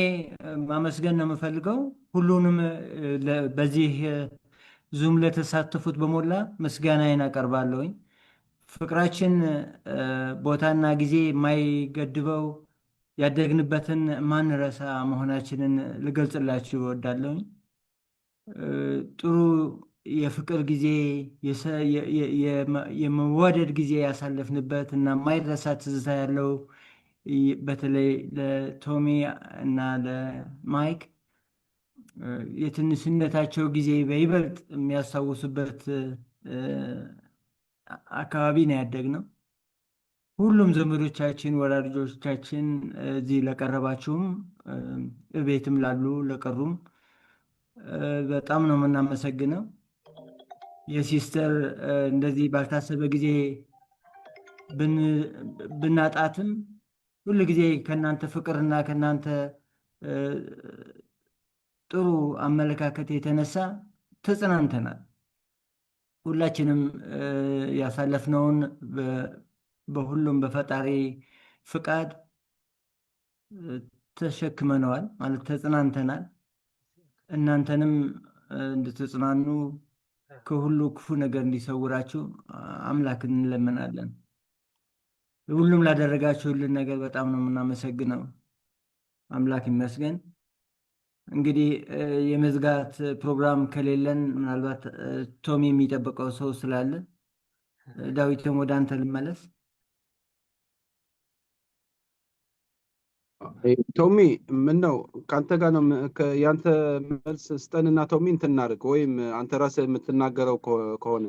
ማመስገን ነው የምፈልገው ሁሉንም በዚህ ዙም ለተሳተፉት በሞላ ምስጋናዬን አቀርባለሁኝ። ፍቅራችን ቦታና ጊዜ የማይገድበው ያደግንበትን ማንረሳ መሆናችንን ልገልጽላችሁ እወዳለሁኝ። ጥሩ የፍቅር ጊዜ የመዋደድ ጊዜ ያሳለፍንበት እና የማይረሳ ትዝታ ያለው በተለይ ለቶሚ እና ለማይክ የትንሽነታቸው ጊዜ በይበልጥ የሚያስታውሱበት አካባቢ ነው ያደግነው። ሁሉም ዘመዶቻችን፣ ወላጆቻችን እዚህ ለቀረባችሁም እቤትም ላሉ ለቀሩም በጣም ነው የምናመሰግነው። የሲስተር እንደዚህ ባልታሰበ ጊዜ ብናጣትም ሁሉ ጊዜ ከእናንተ ፍቅርና ከእናንተ ጥሩ አመለካከት የተነሳ ተጽናንተናል። ሁላችንም ያሳለፍነውን በሁሉም በፈጣሪ ፍቃድ ተሸክመነዋል ማለት ተጽናንተናል። እናንተንም እንድትጽናኑ ከሁሉ ክፉ ነገር እንዲሰውራችሁ አምላክን እንለምናለን። ሁሉም ላደረጋችሁልን ነገር በጣም ነው የምናመሰግነው። አምላክ ይመስገን። እንግዲህ የመዝጋት ፕሮግራም ከሌለን ምናልባት ቶሚ የሚጠብቀው ሰው ስላለ ዳዊትም ወደ አንተ ልመለስ። ቶሚ ምን ነው ከአንተ ጋር ነው ያንተ መልስ ስጠንና ቶሚ እንትን እናድርግ፣ ወይም አንተ ራስህ የምትናገረው ከሆነ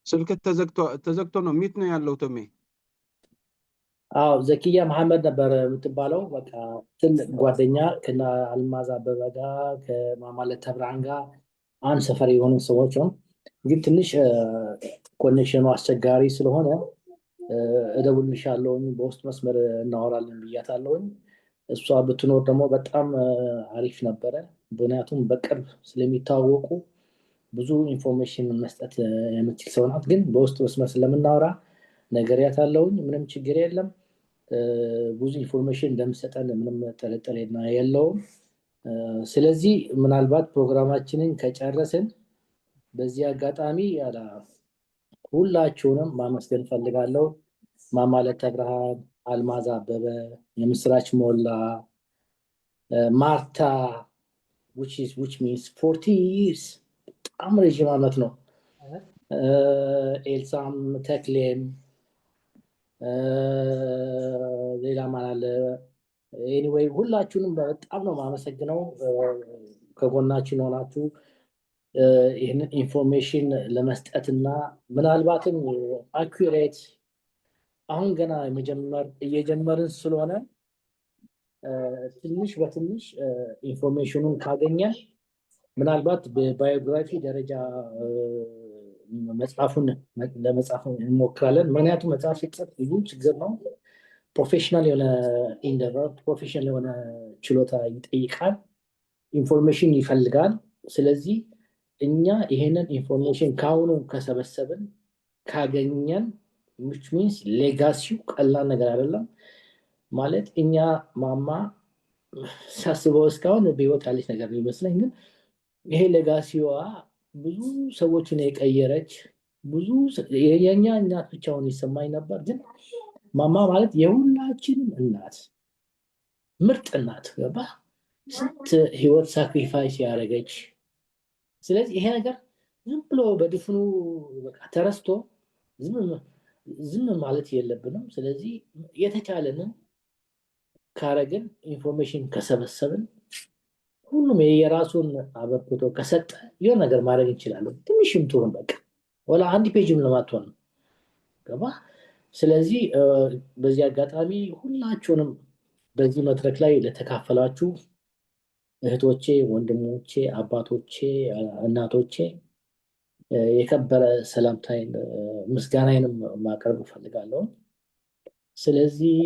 ስልክ ተዘግቶ ነው ሚት ነው ያለው ቶሚ። አዎ ዘኪያ መሐመድ ነበር የምትባለው። በቃ ትልቅ ጓደኛ ከና አልማዝ አበበ ጋር ከማማለት ተብራን ጋር አንድ ሰፈር የሆኑ ሰዎች ነው። ግን ትንሽ ኮኔክሽኑ አስቸጋሪ ስለሆነ እደውልልሻለሁኝ፣ በውስጥ መስመር እናወራለን ብያታለሁኝ። እሷ ብትኖር ደግሞ በጣም አሪፍ ነበረ። ምክንያቱም በቅርብ ስለሚታወቁ ብዙ ኢንፎርሜሽን መስጠት የምትችል ሰው ናት። ግን በውስጥ መስመር ስለምናወራ ነግሬያታለሁኝ። ምንም ችግር የለም። ብዙ ኢንፎርሜሽን እንደምሰጠን ምንም ጥርጥር የለውም። ስለዚህ ምናልባት ፕሮግራማችንን ከጨረስን በዚህ አጋጣሚ ሁላችሁንም ማመስገን ፈልጋለሁ። ማማለት ብርሃን፣ አልማዝ አበበ፣ የምስራች ሞላ፣ ማርታ which means 40 years በጣም ረዥም ዓመት ነው። ኤልሳም ተክሌም ሌላ ማን አለ? ኤኒዌይ ሁላችሁንም በጣም ነው የማመሰግነው። ከጎናችን ሆናችሁ ይህንን ኢንፎርሜሽን ለመስጠትና ምናልባትም አኩሬት አሁን ገና እየጀመርን ስለሆነ ትንሽ በትንሽ ኢንፎርሜሽኑን ካገኘን ምናልባት በባዮግራፊ ደረጃ መጽሐፉን ለመጻፍ እንሞክራለን። ምክንያቱም መጽሐፍ ሲጽፍ ብዙ ችግር ነው። ፕሮፌሽናል የሆነ ኢንደቨር ፕሮፌሽናል የሆነ ችሎታ ይጠይቃል፣ ኢንፎርሜሽን ይፈልጋል። ስለዚህ እኛ ይሄንን ኢንፎርሜሽን ከአሁኑ ከሰበሰብን ካገኘን which means ሌጋሲው ቀላል ነገር አይደለም። ማለት እኛ ማማ ሳስበው እስካሁን በህይወት ያለች ነገር ይመስለኝ፣ ግን ይሄ ሌጋሲዋ ብዙ ሰዎችን የቀየረች ብዙ የኛ እናት ብቻውን ይሰማኝ ነበር። ግን ማማ ማለት የሁላችንም እናት፣ ምርጥ እናት ገባ፣ ስንት ህይወት ሳክሪፋይስ ያደረገች። ስለዚህ ይሄ ነገር ዝም ብሎ በድፍኑ በቃ ተረስቶ ዝም ማለት የለብንም። ስለዚህ የተቻለንን ካረግን ኢንፎርሜሽን ከሰበሰብን ሁሉም የራሱን አበርክቶ ከሰጠ የሆነ ነገር ማድረግ እንችላለን። ትንሽም ትሆን በቃ ወላ አንድ ፔጅም ለማትሆን ገባ። ስለዚህ በዚህ አጋጣሚ ሁላችሁንም በዚህ መድረክ ላይ ለተካፈላችሁ እህቶቼ፣ ወንድሞቼ፣ አባቶቼ፣ እናቶቼ የከበረ ሰላምታዬን ምስጋናዬንም ማቅረብ እፈልጋለሁ። ስለዚህ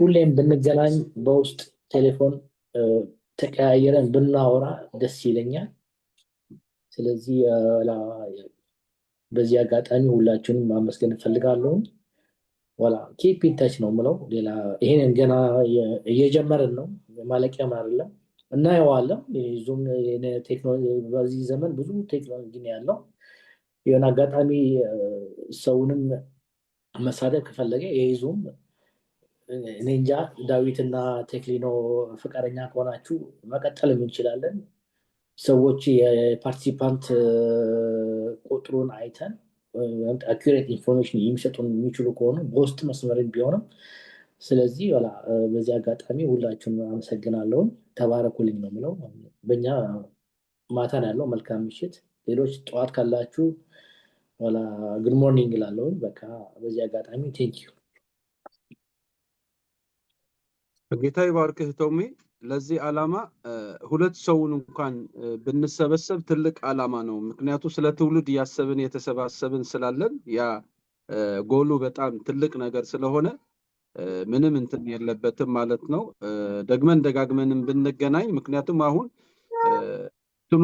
ሁሌም ብንገናኝ በውስጥ ቴሌፎን ተቀያየረን ብናወራ ደስ ይለኛል። ስለዚህ በዚህ አጋጣሚ ሁላችሁንም ማመስገን እፈልጋለሁ። ወላ ኪፕ ኢን ታች ነው የምለው። ሌላ ይሄንን ገና እየጀመርን ነው። ማለቂያም አይደለም እናየዋለን። ዙም በዚህ ዘመን ብዙ ቴክኖሎጂ ነው ያለው። የሆነ አጋጣሚ ሰውንም መሳደብ ከፈለገ ይሄ ዙም እኔ እንጃ ዳዊትና ቴክሊኖ ፈቃደኛ ከሆናችሁ መቀጠል እንችላለን። ሰዎች የፓርቲሲፓንት ቁጥሩን አይተን አኩሬት ኢንፎርሜሽን የሚሰጡን የሚችሉ ከሆኑ በውስጥ መስመርን ቢሆንም ስለዚህ በዚህ አጋጣሚ ሁላችሁም አመሰግናለሁ። ተባረኩልኝ ነው የምለው። በእኛ ማታ ነው ያለው። መልካም ምሽት። ሌሎች ጠዋት ካላችሁ ጉድ ሞርኒንግ እላለሁ። በቃ በዚህ አጋጣሚ ቴንኪዩ። ጌታ ይባርክህ ቶሜ። ለዚህ ዓላማ ሁለት ሰውን እንኳን ብንሰበሰብ ትልቅ ዓላማ ነው። ምክንያቱም ስለ ትውልድ እያሰብን የተሰባሰብን ስላለን ያ ጎሉ በጣም ትልቅ ነገር ስለሆነ ምንም እንትን የለበትም ማለት ነው። ደግመን ደጋግመንም ብንገናኝ ምክንያቱም አሁን እንትኑ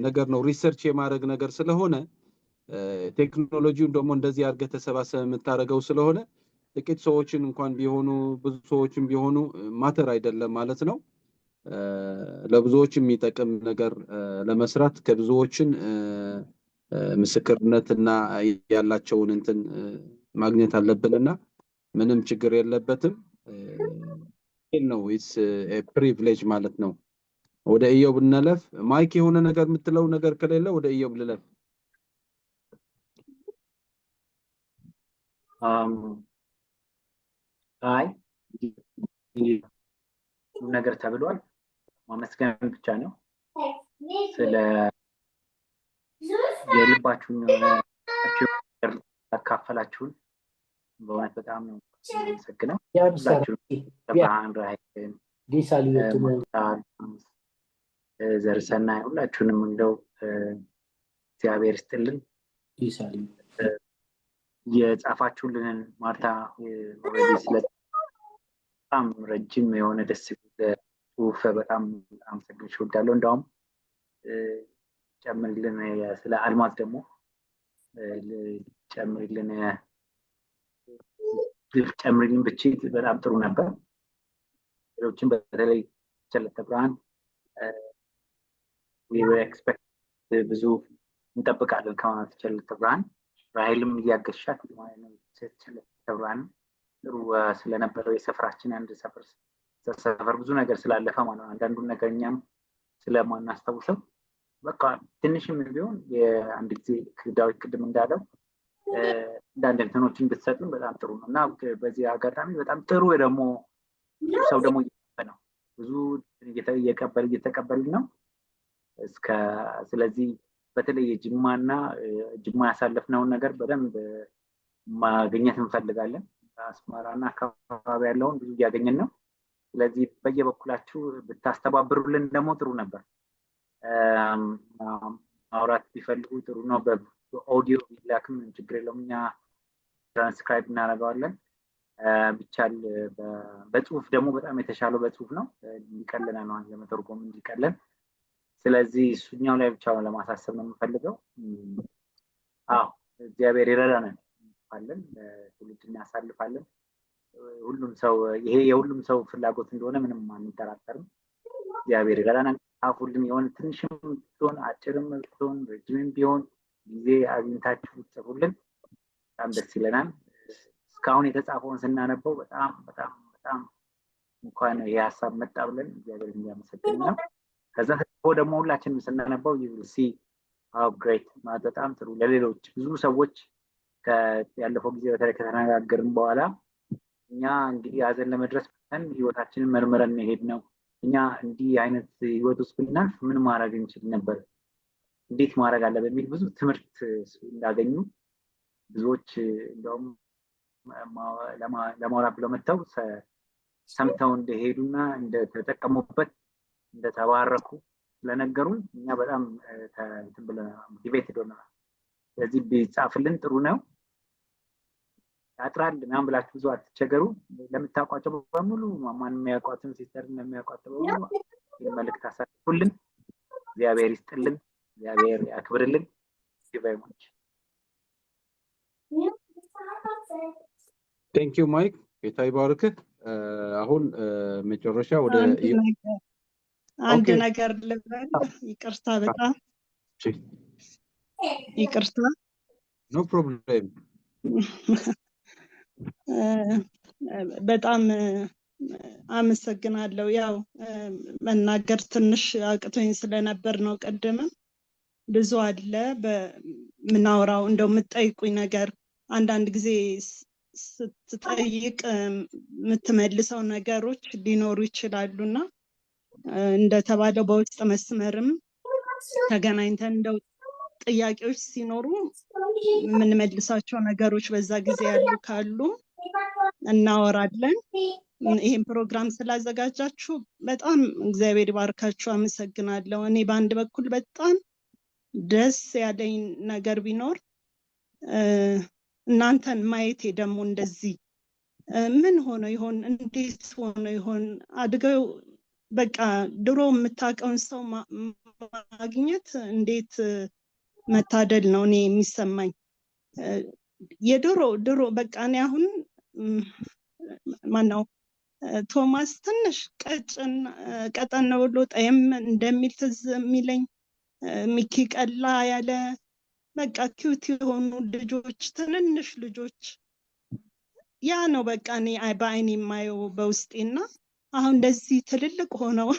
ነገር ነው ሪሰርች የማድረግ ነገር ስለሆነ ቴክኖሎጂውን ደግሞ እንደዚህ አድርገህ ተሰባሰብ የምታደርገው ስለሆነ ጥቂት ሰዎችን እንኳን ቢሆኑ ብዙ ሰዎችን ቢሆኑ ማተር አይደለም ማለት ነው። ለብዙዎች የሚጠቅም ነገር ለመስራት ከብዙዎችን ምስክርነትና ያላቸውን እንትን ማግኘት አለብንና ምንም ችግር የለበትም ነው። ኢትስ ኤ ፕሪቪሌጅ ማለት ነው። ወደ ኢዮብ እንለፍ። ማይክ የሆነ ነገር የምትለው ነገር ከሌለ ወደ ኢዮብ ልለፍ። አይ ነገር ተብሏል። ማመስገን ብቻ ነው። ስለ የልባችሁን ያካፈላችሁን በእውነት በጣም ነው የማመሰግነው። ዘርሰናይ ሁላችሁንም እንደው እግዚአብሔር ይስጥልን። የጻፋችሁልንን ማርታ ስለ በጣም ረጅም የሆነ ደስ ጽሁፍ በጣም አመሰግንሽ እወዳለሁ። እንዳውም ጨምርልን ስለ አልማዝ ደግሞ ጨምርልን ብቻ በጣም ጥሩ ነበር። ሌሎችን በተለይ ቸለተ ብርሃን ኤክስፔክት ብዙ እንጠብቃለን ከማለት ቸለተ ብርሃን ራይልም እያገሻት ቸለተ ብርሃን ጥሩ ስለነበረው የሰፈራችን አንድ ሰፈር ብዙ ነገር ስላለፈ ማለት ነው። አንዳንዱን ነገር እኛም ስለማናስታውሰው በቃ ትንሽም ቢሆን የአንድ ጊዜ ዳዊት ቅድም እንዳለው አንዳንድ እንትኖችን ብትሰጡን በጣም ጥሩ ነው እና በዚህ አጋጣሚ በጣም ጥሩ ደግሞ ሰው ደግሞ ነው ብዙ እየተቀበልን ነው ስለዚህ በተለይ ጅማ ያሳለፍነውን ነገር በደንብ ማግኘት እንፈልጋለን። አስመራና አካባቢ ያለውን ብዙ እያገኘን ነው። ስለዚህ በየበኩላችሁ ብታስተባብሩልን ደግሞ ጥሩ ነበር። ማውራት ቢፈልጉ ጥሩ ነው። በኦዲዮ ቢላክም ችግር የለውም፣ እኛ ትራንስክራይብ እናደርገዋለን። ቢቻል በጽሁፍ ደግሞ በጣም የተሻለው በጽሁፍ ነው፣ እንዲቀለና ነው ለመተርጎም እንዲቀለን። ስለዚህ እሱኛው ላይ ብቻ ነው ለማሳሰብ ነው የምፈልገው። እግዚአብሔር ይረዳናል አለን፣ ትውልድ እናሳልፋለን። ሁሉም ሰው ይሄ የሁሉም ሰው ፍላጎት እንደሆነ ምንም አንጠራጠርም። እግዚአብሔር ይረዳናል። ጻፉልን፣ የሆነ ትንሽም ቢሆን አጭርም ቢሆን ረጅምም ቢሆን ጊዜ አግኝታችሁ ጽፉልን፣ በጣም ደስ ይለናል። እስካሁን የተጻፈውን ስናነበው በጣም በጣም በጣም እንኳን ይሄ ሀሳብ መጣ ብለን እግዚአብሔር እንዲያመሰግን ነው። ከዛ ደግሞ ሁላችንም ስናነበው ዩሲ ሃው ግሬት ማለት በጣም ጥሩ ለሌሎች ብዙ ሰዎች ያለፈው ጊዜ በተለይ ከተነጋገርን በኋላ እኛ እንግዲህ ሀዘን ለመድረስ ህይወታችንን መርምረን መሄድ ነው። እኛ እንዲህ አይነት ህይወት ውስጥ ብናልፍ ምን ማድረግ እንችል ነበር፣ እንዴት ማድረግ አለ በሚል ብዙ ትምህርት እንዳገኙ ብዙዎች እንደውም ለማውራት ብለው መጥተው ሰምተው እንደሄዱና እንደተጠቀሙበት እንደተባረኩ ስለነገሩን እኛ በጣም ሞቲቬትድ ሆነናል። ስለዚህ ቢጻፍልን ጥሩ ነው። ያጥራል ምናምን ብላችሁ ብዙ አትቸገሩ። ለምታውቋቸው በሙሉ ማንም የሚያውቋትን ሲስተር የሚያውቋቸው በሙሉ መልእክት አሳልፉልን። እግዚአብሔር ይስጥልን፣ እግዚአብሔር ያክብርልን። ዲቫይሞች ቴንክ ዩ ማይክ፣ ጌታ ይባርክህ። አሁን መጨረሻ ወደ አንድ ነገር ልበል። ይቅርታ፣ በጣም ይቅርታ። ኖ ፕሮብሌም። በጣም አመሰግናለሁ። ያው መናገር ትንሽ አቅቶኝ ስለነበር ነው። ቅድምም ብዙ አለ በምናወራው እንደው የምትጠይቁኝ ነገር አንዳንድ ጊዜ ስትጠይቅ የምትመልሰው ነገሮች ሊኖሩ ይችላሉና እንደተባለው በውስጥ መስመርም ተገናኝተን እንደው ጥያቄዎች ሲኖሩ የምንመልሳቸው ነገሮች በዛ ጊዜ ያሉ ካሉ እናወራለን። ይህን ፕሮግራም ስላዘጋጃችሁ በጣም እግዚአብሔር ይባርካችሁ፣ አመሰግናለሁ። እኔ በአንድ በኩል በጣም ደስ ያለኝ ነገር ቢኖር እናንተን ማየቴ ደግሞ እንደዚህ ምን ሆኖ ይሆን እንዴት ሆኖ ይሆን አድገው በቃ ድሮ የምታውቀውን ሰው ማግኘት እንዴት መታደል ነው እኔ የሚሰማኝ። የድሮ በቃ እኔ አሁን ማነው ቶማስ ትንሽ ቀጠን ብሎ ጠየም እንደሚል ትዝ የሚለኝ ሚኪ ቀላ ያለ በቃ ኪዩት የሆኑ ልጆች ትንንሽ ልጆች ያ ነው በቃ እኔ በአይኔ የማየው በውስጤና አሁን እንደዚህ ትልልቅ ሆነው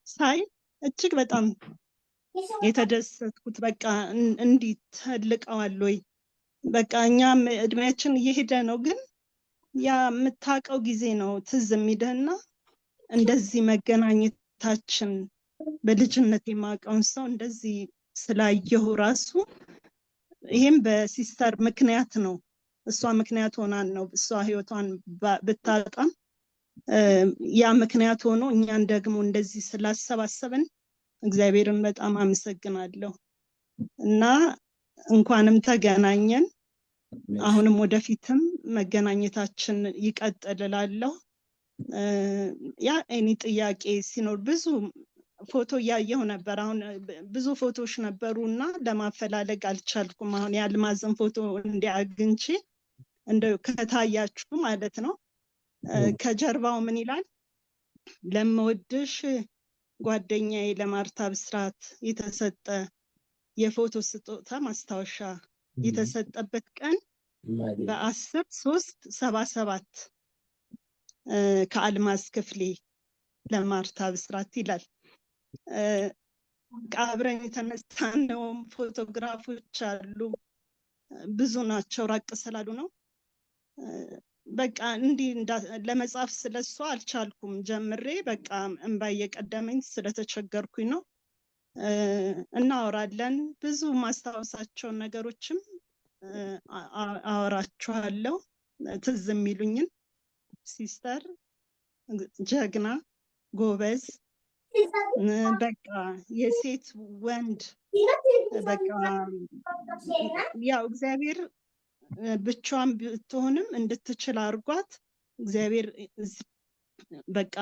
ሳይ እጅግ በጣም የተደሰትኩት በቃ እንዲህ ተልቀዋል ወይ በቃ እኛም እድሜያችን እየሄደ ነው ግን ያ የምታውቀው ጊዜ ነው ትዝ የሚልህና እንደዚህ መገናኘታችን በልጅነት የማውቀውን ሰው እንደዚህ ስላየሁ ራሱ ይሄም በሲስተር ምክንያት ነው። እሷ ምክንያት ሆናን ነው እሷ ህይወቷን ብታጣም ያ ምክንያት ሆኖ እኛን ደግሞ እንደዚህ ስላሰባሰበን እግዚአብሔርን በጣም አመሰግናለሁ እና እንኳንም ተገናኘን። አሁንም ወደፊትም መገናኘታችን ይቀጥልላለሁ። ያ እኔ ጥያቄ ሲኖር ብዙ ፎቶ እያየሁ ነበር። አሁን ብዙ ፎቶዎች ነበሩና ለማፈላለግ አልቻልኩም። አሁን የአልማዝን ፎቶ እንዲያግኝቼ እንደው ከታያችሁ ማለት ነው። ከጀርባው ምን ይላል? ለምወድሽ ጓደኛዬ ለማርታ ብስራት የተሰጠ የፎቶ ስጦታ ማስታወሻ የተሰጠበት ቀን በ10/3/77 ከአልማዝ ክፍሌ ለማርታ ብስራት ይላል። አብረን የተነሳነው ፎቶግራፎች አሉ፣ ብዙ ናቸው፣ ራቅ ስላሉ ነው። በቃ እንዲህ ለመጻፍ ስለሷ አልቻልኩም። ጀምሬ በቃ እንባ እየቀደመኝ ስለተቸገርኩኝ ነው። እናወራለን፣ ብዙ ማስታወሳቸው ነገሮችም አወራችኋለሁ፣ ትዝ የሚሉኝን። ሲስተር ጀግና ጎበዝ፣ በቃ የሴት ወንድ በቃ ያው እግዚአብሔር ብቻዋን ብትሆንም እንድትችል አድርጓት እግዚአብሔር በቃ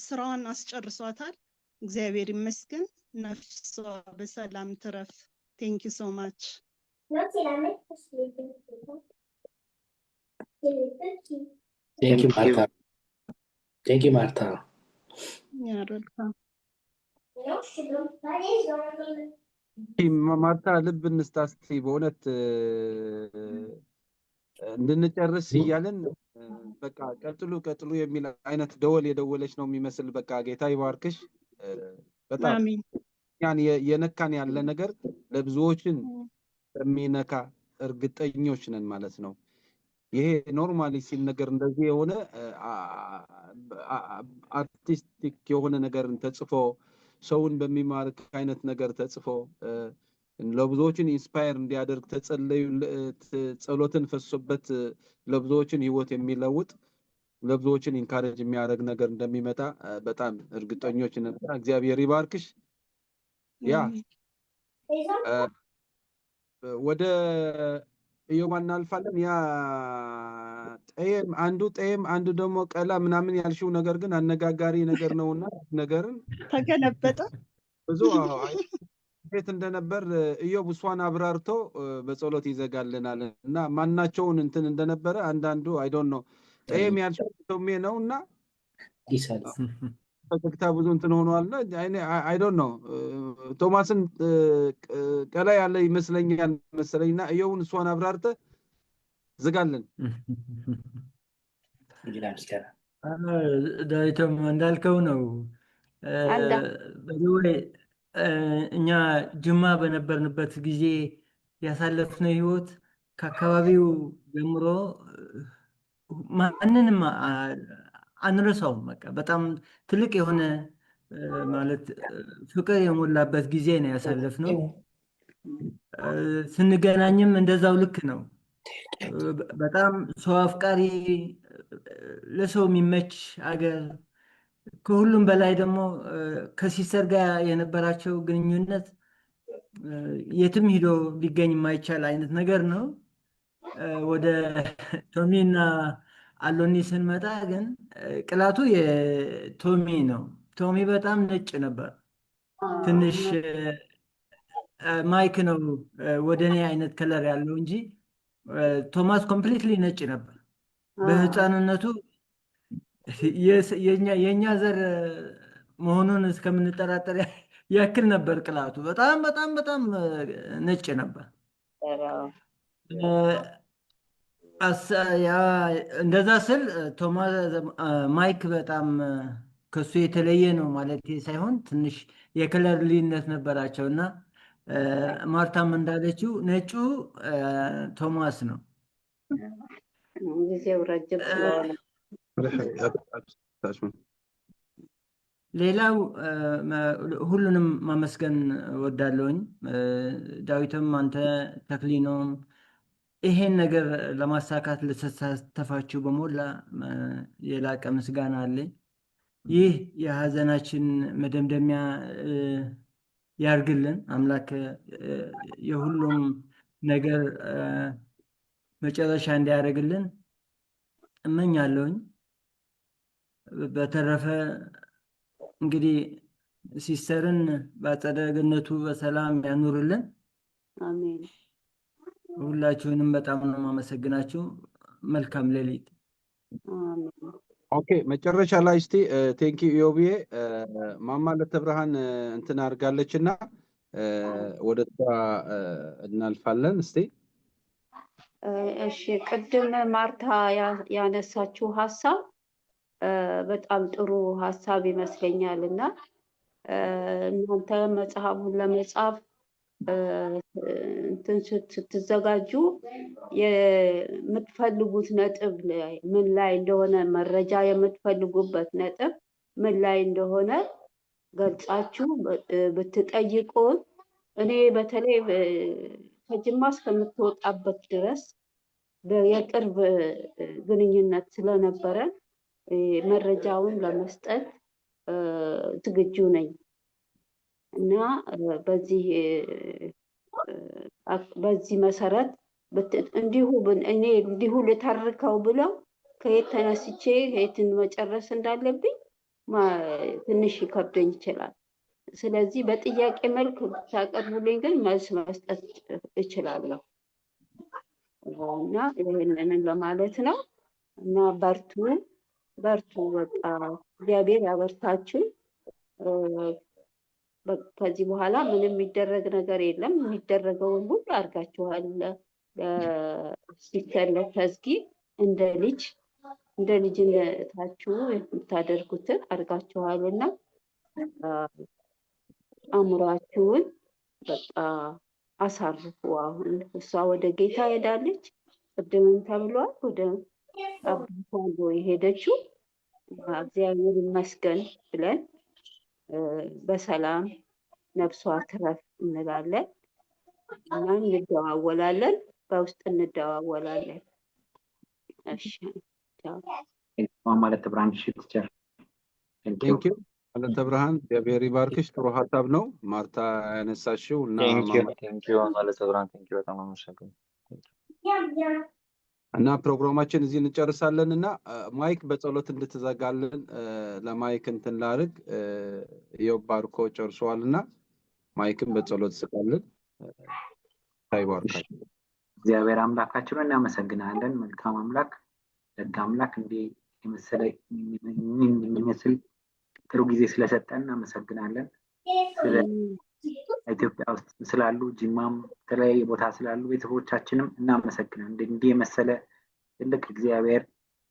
ስራዋን አስጨርሷታል። እግዚአብሔር ይመስገን። ነፍሷ በሰላም ትረፍ። ቴንክ ዩ ሶ ማች። ቴንክ ዩ ማርታ። ማርታ ልብ እንስጣ እስቲ በእውነት እንድንጨርስ እያለን በቃ ቀጥሉ የሚል አይነት ደወል የደወለች ነው የሚመስል። በቃ ጌታ ይባርክሽ። በጣም ያን የነካን ያለ ነገር ለብዙዎችን የሚነካ እርግጠኞች ነን ማለት ነው። ይሄ ኖርማሊ ሲነገር እንደዚህ የሆነ አርቲስቲክ የሆነ ነገርን ተጽፎ ሰውን በሚማርክ አይነት ነገር ተጽፎ ለብዙዎችን ኢንስፓየር እንዲያደርግ ጸሎትን ፈሶበት ለብዙዎችን ህይወት የሚለውጥ ለብዙዎችን ኢንካሬጅ የሚያደርግ ነገር እንደሚመጣ በጣም እርግጠኞች ነን። እግዚአብሔር ይባርክሽ። ያ ወደ ኢዮብ እናልፋለን። ያ ጠየም አንዱ ደግሞ ቀላ ምናምን ያልሽው ነገር ግን አነጋጋሪ ነገር ነውና ነገርን ተገለበጠ ብዙ እንዴት እንደነበር ኢዮብ እሷን አብራርቶ በጸሎት ይዘጋልናል እና ማናቸውን እንትን እንደነበረ አንዳንዱ አይ ዶንት ኖ ጠየም ያልሽው ቶሜ ነውና ይሳል ፈገግታ ብዙ እንትን ሆኗል። አይ ዶንት ኖ ቶማስን ቀላ ያለ ይመስለኛል መሰለኝና እየውን እሷን አብራርተ ዝጋለን። ዳዊትም እንዳልከው ነው። በደወይ እኛ ጅማ በነበርንበት ጊዜ ያሳለፍነው ህይወት ከአካባቢው ጀምሮ ማንንም አንረሳውም። በቃ በጣም ትልቅ የሆነ ማለት ፍቅር የሞላበት ጊዜ ነው ያሳለፍነው። ስንገናኝም እንደዛው ልክ ነው። በጣም ሰው አፍቃሪ፣ ለሰው የሚመች አገር፣ ከሁሉም በላይ ደግሞ ከሲስተር ጋር የነበራቸው ግንኙነት የትም ሂዶ ሊገኝ የማይቻል አይነት ነገር ነው። ወደ ቶሚና አሎኒ ስንመጣ ግን ቅላቱ የቶሚ ነው። ቶሚ በጣም ነጭ ነበር። ትንሽ ማይክ ነው ወደ እኔ አይነት ከለር ያለው እንጂ ቶማስ ኮምፕሊትሊ ነጭ ነበር። በህፃንነቱ የእኛ ዘር መሆኑን እስከምንጠራጠር ያክል ነበር ቅላቱ። በጣም በጣም በጣም ነጭ ነበር። እንደዛ ስል ቶማስ ማይክ በጣም ከሱ የተለየ ነው ማለት ሳይሆን ትንሽ የከለር ልዩነት ነበራቸው እና ማርታም እንዳለችው ነጩ ቶማስ ነው። ጊዜው ረጅም ስለሆነ ሌላው ሁሉንም ማመስገን ወዳለሁኝ። ዳዊትም፣ አንተ፣ ተክሊኖም ይሄን ነገር ለማሳካት ለተሳተፋችሁ በሞላ የላቀ ምስጋና አለኝ። ይህ የሀዘናችን መደምደሚያ ያርግልን አምላክ። የሁሉም ነገር መጨረሻ እንዲያደርግልን እመኛለሁኝ። በተረፈ እንግዲህ ሲስተርን በአጸደ ገነቱ በሰላም ያኑርልን። አሜን። ሁላችሁንም በጣም ነው የማመሰግናችሁ። መልካም ሌሊት። ኦኬ፣ መጨረሻ ላይ እስቲ ቴንኪ ዮብዬ ማማ ለተብርሃን እንትን አድርጋለችና ወደ እሷ እናልፋለን። እስቲ እሺ፣ ቅድም ማርታ ያነሳችው ሀሳብ በጣም ጥሩ ሀሳብ ይመስለኛል እና እናንተ መጽሐፉን ለመጻፍ እንትን ስትዘጋጁ የምትፈልጉት ነጥብ ምን ላይ እንደሆነ መረጃ የምትፈልጉበት ነጥብ ምን ላይ እንደሆነ ገልጻችሁ ብትጠይቁን፣ እኔ በተለይ ከጅማ እስከምትወጣበት ድረስ የቅርብ ግንኙነት ስለነበረ መረጃውን ለመስጠት ዝግጁ ነኝ እና በዚህ መሰረት እንዲሁ ልተርከው ብለው ከየት ተነስቼ የትን መጨረስ እንዳለብኝ ትንሽ ይከብደኝ ይችላል። ስለዚህ በጥያቄ መልክ ታቀርቡልኝ ግን መልስ መስጠት እችላለሁ እና ይህንን ለማለት ነው። እና በርቱ በርቱ፣ በቃ እግዚአብሔር ያበርታችሁ። ከዚህ በኋላ ምንም የሚደረግ ነገር የለም። የሚደረገውን ሁሉ አድርጋችኋል። ሲስተር ለተዝጊ እንደ ልጅነታችሁ የምታደርጉትን አድርጋችኋልና አእምሯችሁን በቃ አሳርፉ። አሁን እሷ ወደ ጌታ ሄዳለች፣ ቅድምም ተብሏል። ወደ አባቷ ነው የሄደችው። እግዚአብሔር ይመስገን ብለን በሰላም ነፍሷ ትረፍ እንላለን እና እንደዋወላለን፣ በውስጥ እንደዋወላለን። እሺ፣ ማለት ብርሃን ቲቸር ቴንክ ዩ ማለት ብርሃን እግዚአብሔር ይባርክሽ። ጥሩ ሀሳብ ነው ማርታ ያነሳሽው እና ቴንክ ዩ ማለት ብርሃን ቴንክ ዩ በጣም አመሰግናለሁ። እና ፕሮግራማችን እዚህ እንጨርሳለን እና ማይክ በጸሎት እንድትዘጋልን ለማይክ እንትን ላድርግ። ባርኮ ጨርሷል እና ማይክን በጸሎት ስቃልን። ታይባርካችሁ። እግዚአብሔር አምላካችንን እናመሰግናለን። መልካም አምላክ ደግ አምላክ እንዲህ የመሰለ የሚመስል ጥሩ ጊዜ ስለሰጠን እናመሰግናለን። ስለ ኢትዮጵያ ውስጥ ስላሉ ጅማም የተለያየ ቦታ ስላሉ ቤተሰቦቻችንም እናመሰግናለን። እንዲህ የመሰለ ትልቅ እግዚአብሔር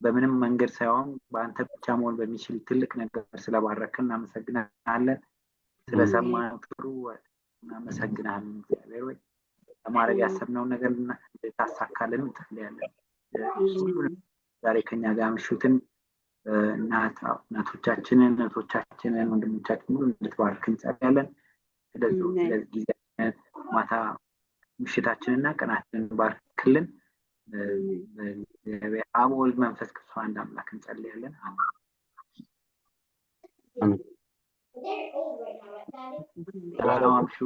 በምንም መንገድ ሳይሆን በአንተ ብቻ መሆን በሚችል ትልቅ ነገር ስለባረክን እናመሰግናለን። ስለሰማነው ጥሩ እናመሰግናለን። እግዚአብሔር ወይ ለማድረግ ያሰብነውን ነገር ታሳካልን እንጸልያለን። ሁሉንም ዛሬ ከኛ ጋር ምሽቱን እናቶቻችንን፣ እህቶቻችንን፣ ወንድሞቻችን ሁሉ እንድትባርክ እንጸልያለን። ስለዚህ ጊዜያችንን ማታ ምሽታችንና ቀናችንን ባርክልን። አብ ወልድ መንፈስ ቅዱስ አንድ አምላክ እንጸልያለን። አምሹ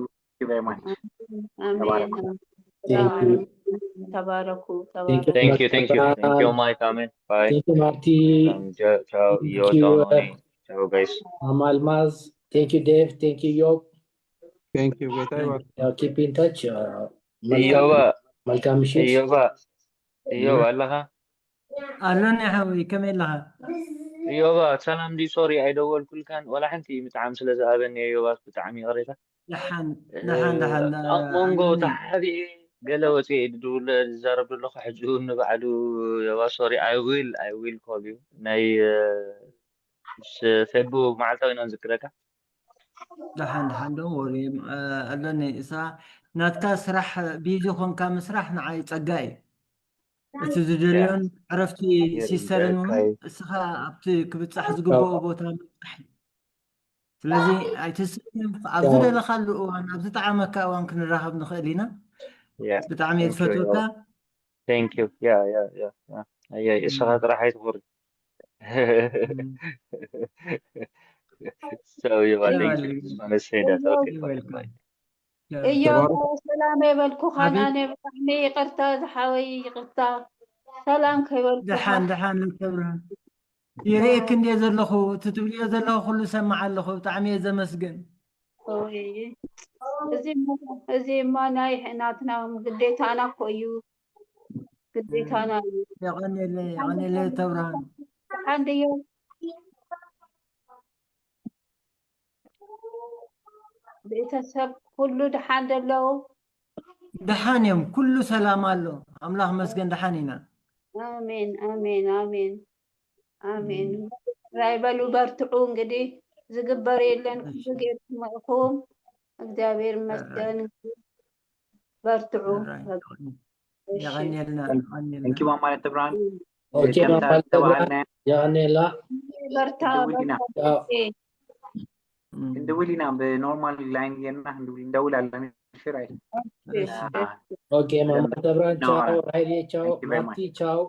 ይበማች ተባረኩ። Thank you, Mike. Amen. Bye. Thank you, Marty. Ciao, yo, Tony. Ciao, guys. Almaz. Thank you, Dave. Thank you, Yob. Thank you. Keep in touch. Malcolm Shit. Yoba, Allah. أهلا يا حبيبي كمل لها. يوبا سلام دي سوري I دول كل كان ولا حنتي متعام سلازة أبني يوبا بتعامي غريبة. دحن. مونغو تحدي قالوا دول زارب الله حجون بعدو يوبا سوري I will call you. ناي فيبو معلتوي نذكرك. دحن don't worry. ألني إسا ناتكا سرح بيجي خون كام سرح نعي تجاي. تزدلون عرفتي سيسترن سخا أبتي كبت أحز قبوا بوتام. فلذي أيتسلم أبزر إلى خلو أنا أبزر تعمك وان كن راهب نخلينا. بتعمي فتوكا. Thank you. Yeah. هي إسقاط راح يتغر. So you are thank you. Just want to say that. Okay. Bye. إيوه سلام يبلكو خاناني بتحمي قرطة زحاوي قرطة سلام كيبلكو دحان نكبرها يريك إني زلخو تتبلي زلخو كل سمع اللخو تعمي زمسجن زي ما ناي حناتنا قديت أنا كويو قديت أنا يغني لي تبران عندي يوم ቤተሰብ ሁሉ ደሓን ደለው ደሓን እዮም ኩሉ ሰላም ኣሎ ኣምላኽ መስገን ደሓን ኢና አሜን ራይበሉ በርትዑ እንግዲህ ዝግበር የለን ኩሉ ጌርኩም እኹም እግዚአብሔር ይመስገን በርትዑ يغنيلنا Thank you ማማ ተብራን Okay, ያኔላ በርታ እንደውሊና በኖርማል ላይን የና እንደውላለን ሽራይ Okay, ማማ ተብራን ቻው ራይሌ ቻው ማርቲ ቻው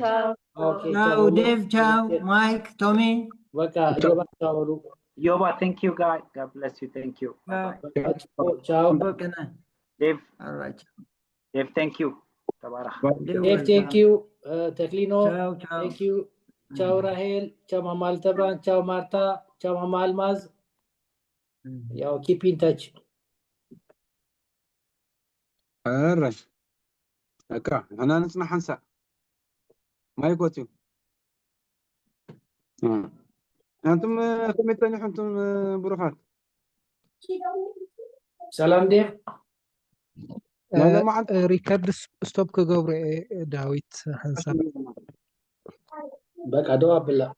ቻው ዴቭ ቻው ማይክ ቶሚ በቃ ዮባ ቻው ዮባ thank you God bless you thank you ቻው Dave Dave thank you ተባረክ Dave thank you ተክሊኖ thank you ቻው ራሄል ቻው ማማ ተብራን ቻው ማርታ ቻው ማማ አልማዝ ያው keep in touch أرش أكا أنا نسمع حنسا ما يقوتيو أنتم كميتاني أنتم بروفات سلام ديف ريكارد ستوب كجبر داويت حنسا بقى دوا بالله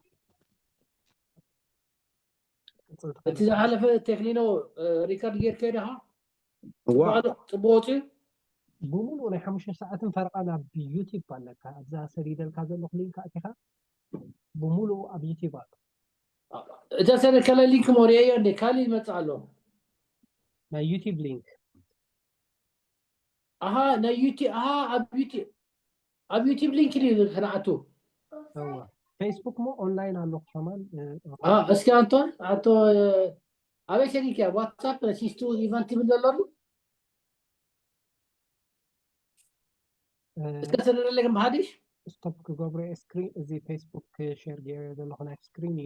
إذا حلف تكلينو ريكارد غير كده ها طبوتي بمون ولا 5 ساعات فرقنا بيوتيوب لك ابزا سريدل كذا لخلين كاتها بمولو ابيوتيوب إذا سر كلا لينك موريا عندي كالي متعلم ما يوتيوب لينك نا يوتيوب ابيوتيوب لينك اللي خنعتو هو فيسبوك مو اونلاين على كمان اسكي انتون اتو ابي شركه واتساب سيستو ايفنت بالدولار استسر لك ما هاديش ستوب كجبر سكرين زي فيسبوك شير جير ده اللي هنا سكرين